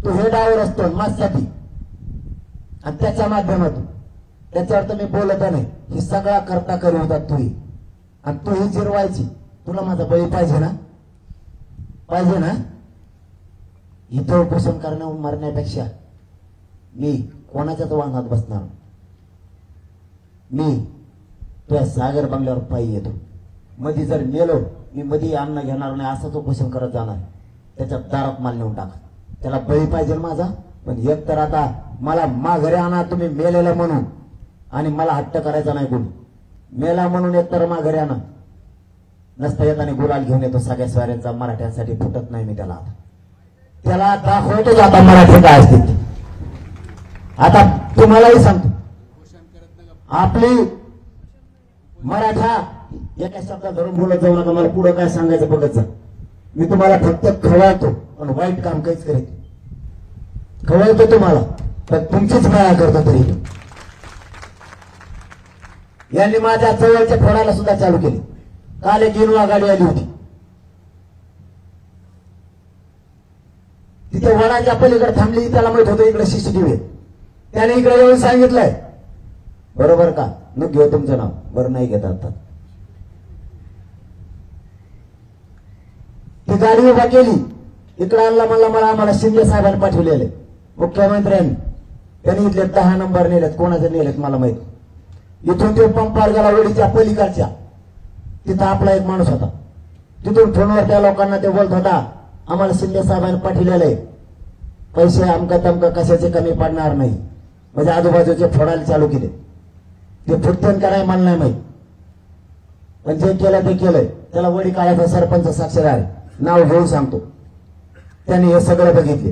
तू हे डावर असतो माझ्यासाठी आणि त्याच्या माध्यमातून त्याच्यावर तर मी बोलत नाही. ही सगळा करता करू होता तू आणि तू ही जिरवायची. तुला माझा बळी पाहिजे ना, पाहिजे ना. इथं उपोषण करणं मरण्यापेक्षा मी कोणाच्याच वाहनात बसणार. मी तुझ्या सागर बंगल्यावर पायी येतो. मध्ये जर मेलो मी मध्ये अन्न घेणार नाही, असंच उपोषण करत जाणार. त्याच्या दारात माल नेऊन टाका. त्याला बळी पाहिजे माझा. पण एक तर आता मला माघारी आणा तुम्ही मेलेलं म्हणून, आणि मला हट्ट करायचा नाही कोणी. मेला म्हणून एक तर माघारी आणा. नसता येताना गुलाल घेऊन येतो सगळ्या स्वाऱ्यांचा. मराठ्यांसाठी फुटत नाही मी त्याला. त्याला दाखवतो आता मराठी काय असते. आता तुम्हालाही सांगतो, आपली मराठा एका शब्दात धरून बोलत जाऊ नका. मला पुढे काय सांगायचं बघत जा. मी तुम्हाला फक्त खवळतो पण वाईट काम काहीच करीत. खवळतो तुम्हाला पण तुमचीच माया करतो. तरी यांनी माझ्या जवळच्या फोडायला सुद्धा चालू केले. काल एक इनोवा गाडी आली होती. तिथे वडाच्या पलीकडे थांबली. त्याला माहित होतं इकडे सीसीटीव्ही. त्याने इकडे येऊन सांगितलंय बरोबर का, न घेऊ तुमचं नाव. बरं नाही घेत आता. ती गाडी उभा केली. इकडे आणला मला आम्हाला शिंदे साहेबांनी पाठवलेले मुख्यमंत्र्यांनी. त्यांनी इथले 10 नंबर नेलेत. कोणाचे नेलेत मला माहित. इथून ते पंपार गेला वडीच्या पलीकडच्या. तिथं आपला एक माणूस होता. तिथून फोनवर त्या लोकांना ते बोलत होता आम्हाला शिंदे साहेबांनी पाठवलेले पैसे अमका तमका कशाचे कमी पडणार नाही. म्हणजे आजूबाजूचे फोडायला चालू केले. ते फुटतेन का नाही मला नाही माहित. पण जे केलं ते केलंय. त्याला वडी काळाचा सरपंच साक्षीदार आहे. नाव घेऊन सांगतो. त्यांनी हे सगळं बघितले.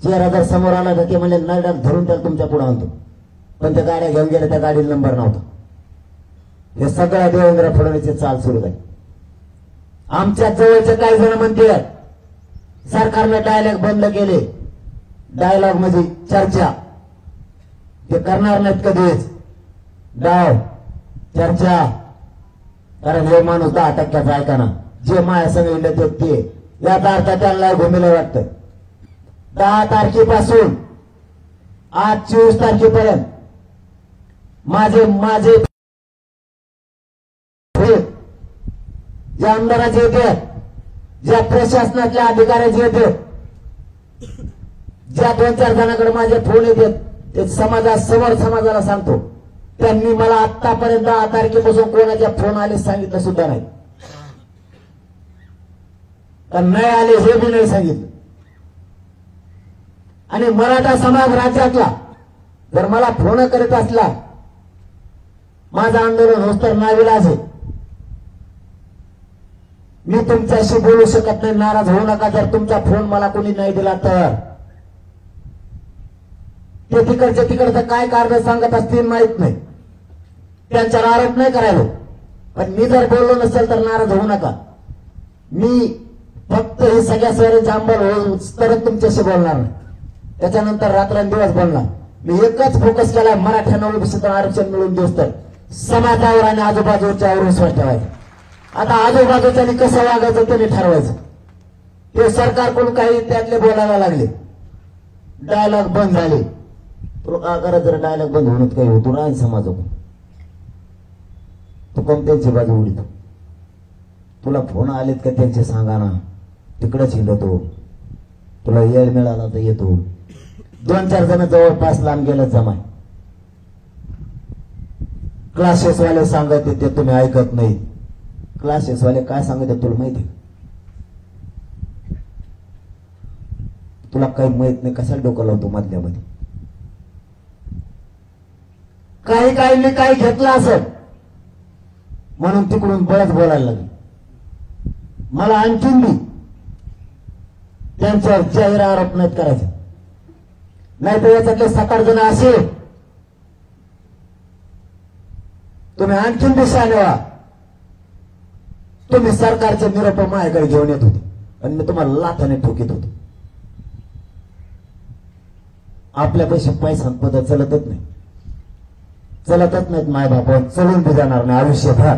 चेहरा जर समोर आला तर ते म्हणजे नरडात धरून त्याला तुमच्या पुढे आणतो. पण त्या गाड्या घेऊन गेल्या. त्या गाडीला नंबर नव्हता. हे सगळ्या देवेंद्र फडणवीसची चाल सुरू झाली. आमच्या जवळचे काही जण म्हणते सरकारने डायलॉग बंद केले. डायलॉग म्हणजे चर्चा ते करणार नाहीत कधीच. डाव चर्चा. कारण हे माणूस 10% ऐका ना. जे माया संघ ते याचा अर्थ त्यांना घुमेला वाटतं. 10 तारखेपासून आज 24 तारखेपर्यंत माझे ज्या आमदाराचे येते, ज्या प्रशासनातल्या अधिकाऱ्याचे येते, ज्या 2-4 जणांकडे माझे फोन येतात ते समाजासमोर समाजाला सांगतो. त्यांनी मला आतापर्यंत 10 तारखेपासून कोणाच्या फोन आले सांगितलं सुद्धा नाही. तर नाही आले हे बी नाही सांगितलं. आणि मराठा समाज राज्यातला जर मला फोन करीत असला माझं आंदोलन होत तर नाविलाज आहे. मी तुमच्याशी बोलू शकत नाही. नाराज होऊ नका जर तुमचा फोन मला कोणी नाही दिला तर. ते तिकडचं काय कारण सांगत असतील माहित नाही. त्यांच्यावर आरोप नाही करायला. पण मी जर बोललो नसेल तर नाराज होऊ नका. मी फक्त हे सगळ्या सोयऱ्यांचा अंमल होऊच तरच तुमच्याशी बोलणार नाही. त्याच्यानंतर रात्रंदिवस बोलणार. मी एकच फोकस केला मराठ्यांना ओबीसीचं आरक्षण मिळून देऊस तर समाजावर आणि आजूबाजूच्यावर विश्वास ठेवायचा. आता आजूबाजूच्यानी कसं वागायचं ते ठरवायचं. ते सरकारकडून काही त्यातले बोलायला लागले. डायलॉग बंद झाले. करत जर डायलॉग बंद होण्यात काही होतो ना समाजाकडून. तू कोणत्यांची बाजू उडीतो. तुला फोन आलेत का त्यांचे सांगा ना. तिकडंच हिंडतो. तुला येळ मिळाला तर येतो. 2-4 जण जवळपास लांब गेलं जमाय. क्लासेसवाले सांगत ते तुम्ही ऐकत नाही. क्लासेसवाले काय सांगत तुला माहिती. तुला काही माहित नाही. कशाला डोकं लावतो मधल्यामध्ये. काही काय घेतलं असं म्हणून तिकडून बळच बोलायला लागले. मला आणखीन मी त्यांच्यावर जाहीर आरोप नाहीत करायचे. नाही तर याच्यातले 7-8 जण असे तुम्ही आणखीन दिशा नेवा. तुम्ही सरकारचे निरोप माझ्याकडे घेऊन येत होते आणि मी तुम्हाला लाथाने ठोकीत होतो. आपल्या पैसे पैसा पद चलतच नाही, चलतच नाहीत माय बाप, चलून बी जाणार नाही आयुष्यभर.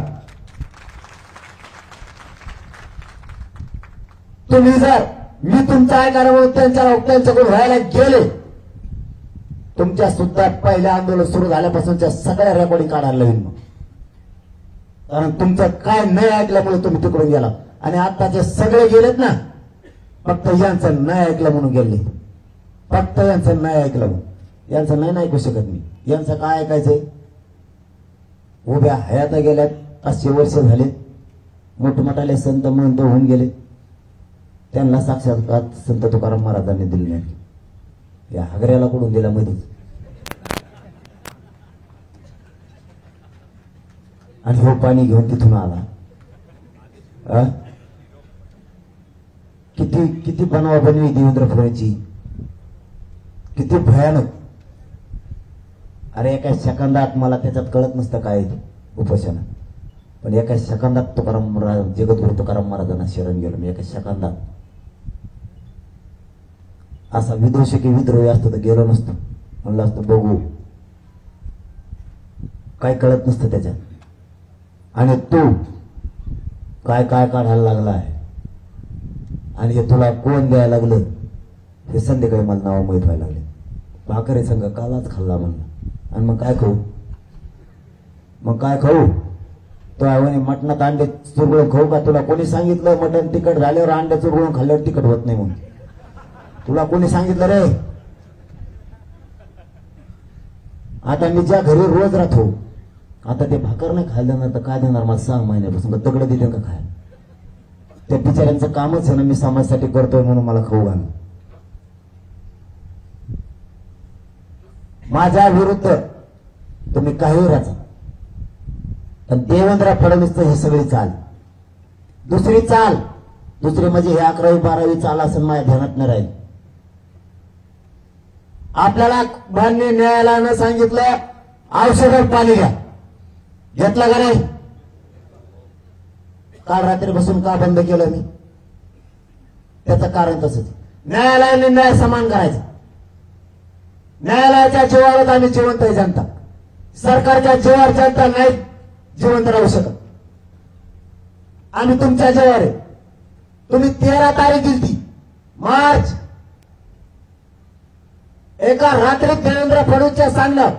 तुम्ही जर मी तुमचा ऐकायला म्हणून त्यांच्याकडून व्हायला गेले, तुमच्या सुद्धा पहिलं आंदोलन सुरू झाल्यापासूनच्या सगळ्या रेकॉर्डिंग काढायला लावीन मग. कारण तुमचं काय नाही ऐकल्यामुळे तुम्ही तिकडून गेला, आणि आताचे सगळे गेलेत ना, फक्त यांचं नाही ऐकलं म्हणून गेले, फक्त यांचं नाही ऐकलं म्हणून. यांचं नाही ऐकू शकत मी. यांचं काय ऐकायचंय? उभ्या हयात गेल्यात, 500 वर्ष झाले, मोठमोठाले संत म्हणून होऊन गेले, त्यांना साक्षात्कार संत तुकाराम महाराजांनी दिले नाही. या हागऱ्याला कुठून दिला मध्ये, आणि हो पाणी घेऊन तिथून आला. किती किती बनवा बनवी देवेंद्र फडणवीसची, किती भयानक. अरे एका सेकंदात, मला त्याच्यात कळत नसतं काय उपोषण, पण एका सेकंदात तुकाराम जगद्गुरु तुकाराम महाराजांना शरण गेलो मी, एका सेकंदात. असा विद्रोही की विद्रोही असतो तर गेलो नसतो, म्हणलं असतं बघू, काय कळत नसतं त्याच्यात. आणि तू काय काय काढायला लागला आहे, आणि हे तुला कोण द्यायला लागलं हे संध्याकाळी मला नाव माहीत व्हायला लागले. भाकरे संघ कालाच खाल्ला म्हणलं, आणि मग काय खाऊ, मग काय खाऊ? तो आहे मटणात अंडे चुरगळून खाऊ का? तुला कोणी सांगितलं मटण तिखट झाल्यावर अंडे चुरगळून खाल्ल्यावर तिखट होत नाही म्हणून? तुला कोणी सांगितलं रे? आता मी ज्या घरी रोज राहतो, आता ते भाकर नाही खायला देणार तर काय देणार मला 6 महिन्यापासून? तगडं देते का खायला? त्या बिचाऱ्यांचं कामच आहे ना, मी समाजासाठी करतोय म्हणून मला खाऊ घाल. माझ्या विरुद्ध तुम्ही काही राहा, पण देवेंद्र फडणवीसचं हे सगळी चाल, दुसरी चाल, दुसरी म्हणजे हे 11वी 12वी चाल असं माझ्या ध्यानात नाही राहील. आपल्याला मान्य न्यायालयानं सांगितलं औषधात पाणी घ्या, घेतलं का नाही? काल रात्री बसून का बंद केलं मी? त्याचं कारण तसंच, न्यायालयाने न्याय समान करायचा. न्यायालयाच्या जीवावर आम्ही जिवंत आहे जनता, सरकारच्या जीवावर जनता नाही जिवंत राहू शकत. आम्ही तुमच्या जीवावर आहे. तुम्ही 13 तारीख दिली मार्च, एका रात्रीत देवेंद्र फडणवीसच्या सांगण्यात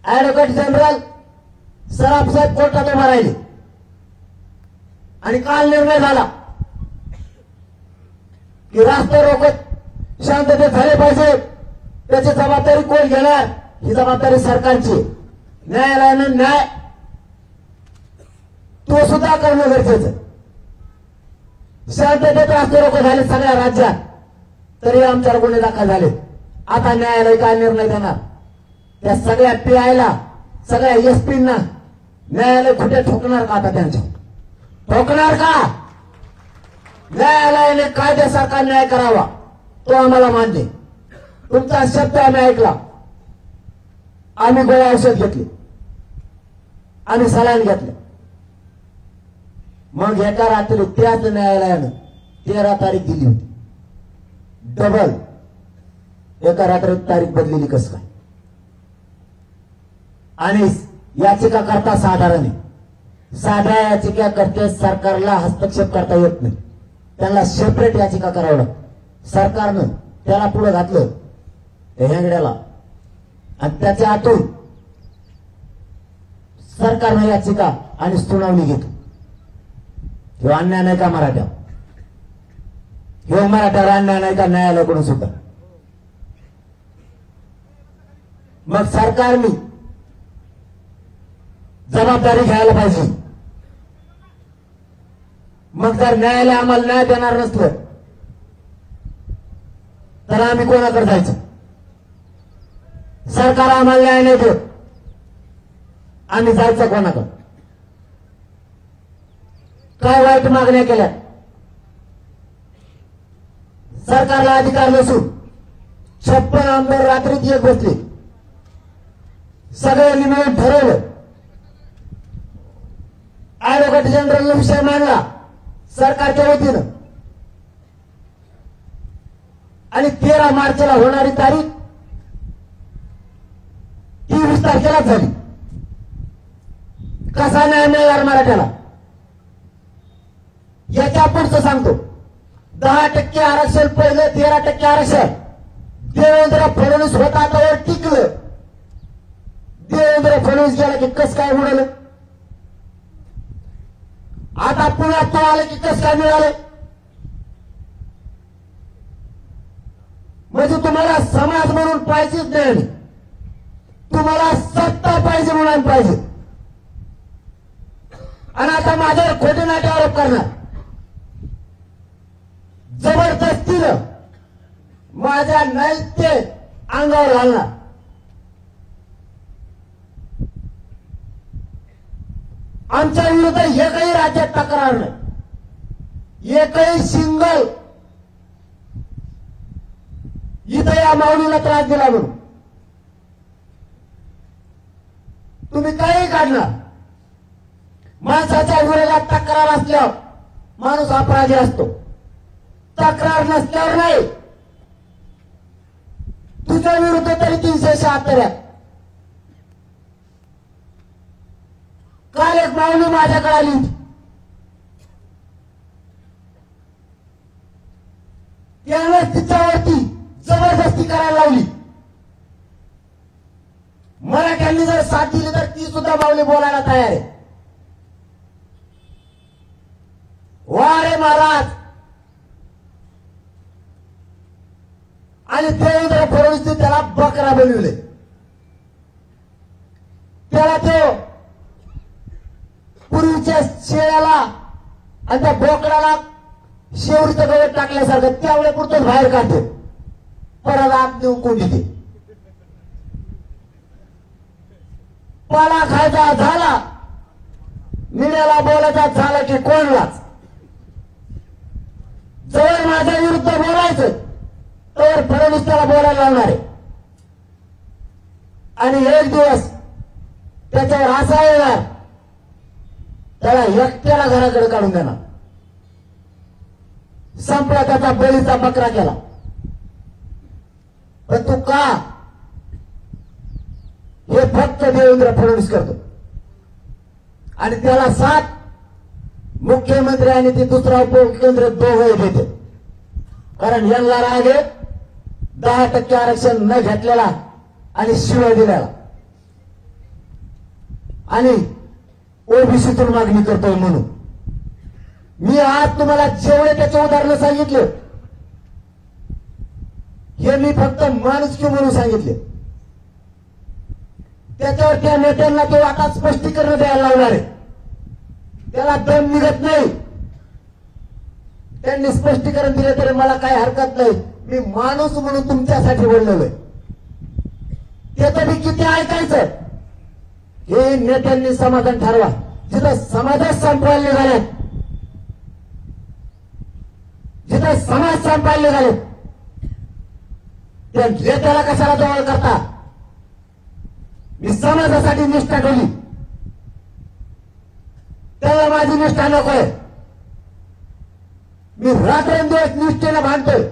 ऍडव्होकेट जनरल सराफ साहेब कोर्टात उभा राहिले, आणि काल निर्णय झाला की रास्ता रोको शांततेत झाले पाहिजे, त्याची जबाबदारी कोण घेणार? ही जबाबदारी सरकारची. न्यायालयानं न्याय तो सुद्धा करणं गरजेचं. शांततेत रास्ते रोको झाले सगळ्या राज्यात, तरी आमच्यावर गुन्हे दाखल झाले. आता न्यायालय काय निर्णय देणार? त्या सगळ्या पीआयला, सगळ्या एसपींना न्यायालय कुठे ठोकणार का? आता त्यांच्या ठोकणार का? न्यायालयाने कायद्यासारखा न्याय करावा, तो आम्हाला मान्य. तुमचा शब्द आम्ही ऐकला, आम्ही गोळ्या औषध घेतली, आम्ही सलाईन घेतले. मग एका रात्री त्याच न्यायालयानं 13 तारीख दिली होती, डबल एका रात्रीत तारीख बदलेली कसं काय? आणि याचिका करता साधारण आहे, साध्या याचिका करते सरकारला हस्तक्षेप करता येत नाही, त्यांना सेपरेट याचिका करावं लागतं. सरकारनं त्याला पुढे घातलं हेंगड्याला, आणि त्याच्या आतून सरकारनं याचिका आणि सुनावणी घेतली. हे अन्याय नाही का मराठ्या? हे मराठ्यावर अन्याय नाही का न्यायालयाकडून सुद्धा? मग सरकारने जबाबदारी घ्यायला पाहिजे. मग जर न्यायालय आम्हाला न्याय देणार नसलं तर आम्ही कोणाकडे जायचं? सरकार आम्हाला न्याय नाही देत, आम्ही जायचं कोणाकडे? काय वाईट मागण्या केल्या? सरकारला अधिकार नसून 56 आमदार रात्रीत एक बसले, सगळ्यांनी मिळून ठरवलं, ऍडव्होकेट जनरलने विषय मांडला सरकारच्या वतीनं, आणि 13 मार्चला होणारी तारीख 20 तारखेलाच झाली. कसा न्याय मिळणार मराठ्याला? याच्या पुढचं सांगतो. 10% आरक्षण पहिलं, 13% आरक्षण. देवेंद्र फडणवीस होता त्यावर टिकलं. देवेंद्र फडणवीस गेला की कस काय उडलं? आता पुण्यात तो आले की कस काय मिळालं? म्हणजे तुम्हाला समाज म्हणून पाहिजेच नाही, तुम्हाला सत्ता पाहिजे म्हणून पाहिजे. आणि आता माझ्यावर खोटे नाटे आरोप करणार, जबरदस्तीनं माझ्या नैत्य अंगावर घालणार. आमच्या विरुद्ध एकही राज्यात तक्रार नाही, एकही सिंगल इथं या माऊलीला त्रास दिला म्हणून तुम्ही काही काढणार. माणसाच्या विरोधात तक्रार असल्यावर माणूस अपराधी असतो, तक्रार नसल्यावर नाही. तुझ्या विरुद्ध तरी 376 आहे. काल एक माऊली माझ्याकडे आली होती, त्याने तिच्यावरती जबरदस्ती करायला लावली. मराठ्यांनी जर साथ दिली तर ती सुद्धा माऊली बोलायला तयार आहे. वा रे महाराज. आणि देवेंद्र फडणवीसने त्याला बकरा बनविले. त्याला तो पूर्वीच्या शेळ्याला आणि त्या बोकडाला शेवरीचं गवत टाकल्यासारखं त्यावेळे पुरतं बाहेर काढते, परत आत नेऊन कोंडी ते. पाला खायचा झाला, मीडियाला बोलायचा झाला की कोणलाच. जवळ माझ्या विरुद्ध बोलायचं तर फडणवीस त्याला बोलायला लावणार आहे. आणि एक दिवस त्याच्यावर असा येणार, त्याला एकट्याला घराकडे काढून देणार. संपला त्याचा बळीचा बकरा केला. पण तू का? हे फक्त देवेंद्र फडणवीस करतो. आणि त्याला साथ मुख्यमंत्री आणि ते दुसरा उपमुख्यमंत्री दोघे देते. कारण यांना राग आहे 10% आरक्षण न घेतलेला आणि शिवाय दिलेला. आणि ओबीसीतून मागणी करतोय म्हणून. मी आज तुम्हाला जेवढे त्याचे उदाहरण सांगितले हे मी फक्त माणुसकी म्हणून सांगितले. त्याच्यावर त्या नेत्यांना तो आता स्पष्टीकरण द्यायला लावणार आहे. त्याला दम निघत नाही. त्यांनी स्पष्टीकरण दिले तरी मला काही हरकत नाही. मी माणूस म्हणून तुमच्यासाठी बोललेलो आहे. ते तरी किती ऐकायचं हे नेत्यांनी समाधान ठरवा. जिथं समाजात संपवायला निघाले, जिथं समाज संपायला निघाले त्या नेत्याला कशाला जवळ करता? मी समाजासाठी निष्ठा ठेवली, त्याला माझी निष्ठा नकोय. मी रात्रंदिवस निष्ठेला भांडतोय,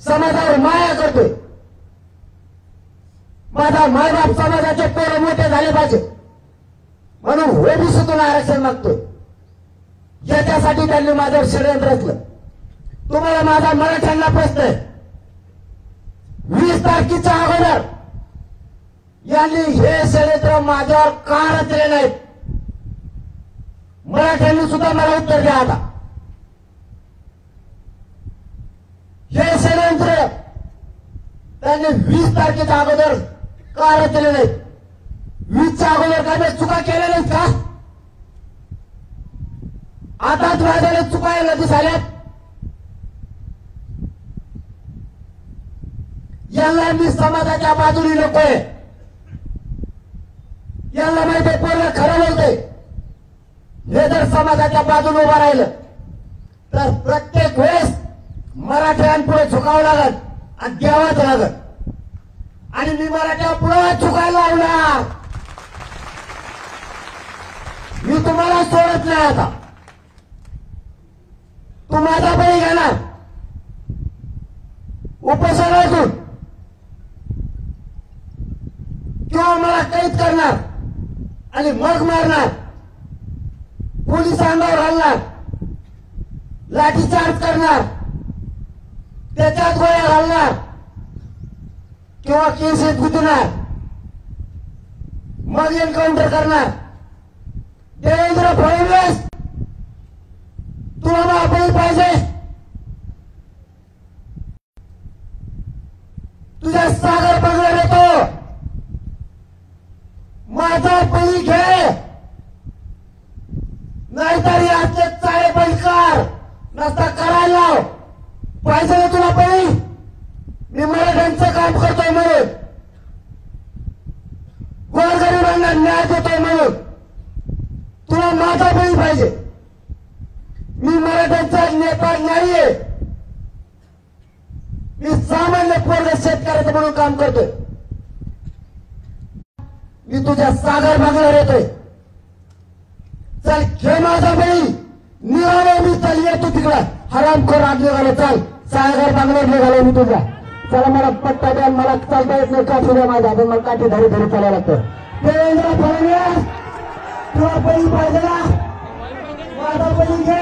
समाजावर माया करतोय. माझा मायबाप समाजाचे पोरं मोठे झाले पाहिजे म्हणून ओबीसीतून आरक्षण मागतोय. याच्यासाठी त्यांनी माझ्यावर षडयंत्र रचलं. तुम्हाला माझा मराठ्यांना प्रश्न आहे. 20 तारखेच्या अगोदर यांनी हे षडयंत्र माझ्यावर का रचले नाहीत? मराठ्यांनी सुद्धा मला उत्तर द्या. आता हे षडयंत्र त्यांनी 20 तारखेच्या अगोदर का रचले नाहीत? 20च्या अगोदर काय चुका केल्या नाहीत का? आताच माझ्याला चुका यायला दिसाल्यात. यांना मी समाजाच्या बाजूने नकोय. यांना माहिती पूर्ण खरं बोलतोय. हे जर समाजाच्या बाजूने उभं राहिलं तर प्रत्येक वेळेस मराठ्यांपुढे झुकावं लागत आणि द्यावंच लागत. आणि मी मराठ्या पुढे झुकायला लावणार. मी तुम्हाला सोडत नाही. आता तू माझा बळी घेणार उपोषणातून किंवा मला त्याला कैद करणार आणि मग मारणार, पोलीस अंगावर घालणार, लाठीचार्ज करणार, त्याच्यात गोळ्या घालणार किंवा केसेस गुंतणार, मग एन्काउंटर करणार. देवेंद्र फडणवीस, तुला महाबळी पाहिजे? तुझ्या सागर बंगल्यावर येतो, माझा बळी घे, नाहीतर याचे चाळे बळी कर, नसता करायला लाव. पाहिजे ना तुला बळी? मी मराठ्यांचं काम करतोय म्हणून, गोरगरिबांना न्याय देतोय म्हणून तुला माझा बळी पाहिजे? मी मराठ्यांचा नेता नाहीये, मी सामान्य पोरग शेतकऱ्याचं म्हणून काम करतोय. मी तुझ्या सागर बंगल्यावर येतोय, चल घे माझा बळी. निघालो मी, चल ये तू तिकडं, हरामखोर आत निघालो, चल सागर बंगल्यावर निघालो मी तुझ्या. चला मला पट्टा द्या, मला चालता येत नाही, काठी द्या माझा, पण मला काठी धरी धरी चालायला लागतं. देवेंद्र फडणवीस, तुला बळी पाहिजे ना? माझा बळी घे.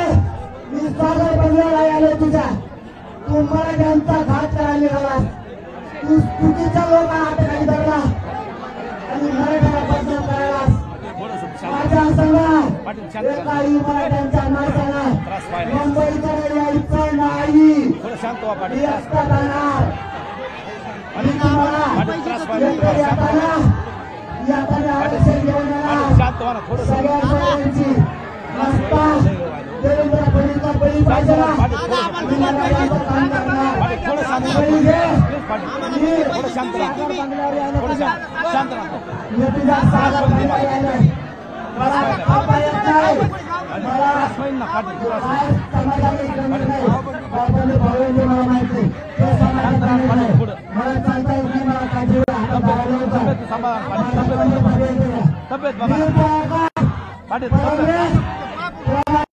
मी सागर बंगल्याला आलो तुझ्या, तू मराठ्यांचा घात करायला निघाला, तू चुकीच्या लोकांना हाताखाली धरला आणि मराठ्याला बदनाम करायला. माझ्या संघ एकाही मराठ्यांच्या माणसाला मुंबईकडे यायचं नाही. मी एकटा जाणार. मी तुम्हाला येताना आरक्षण घेऊन येणार. सगळ्या सगळ्यांची रस्ता देवेंद्र फडणवीसचा बळी पाहिजे ना? मी मराठ्यांचं काम करणार. बळी घे. मी तुझ्या सागर बंगल्यावर आलोय. मला खाता येत नाही, मला काय समाजाने जमीन नाही, बाबांनी भावंडे मला माहिती, ते समाजात जमीन नाही, मला चालता येत नाही, मला काठीवर हातात धरायला होतं. माझा बंद पर्याय दिला. मी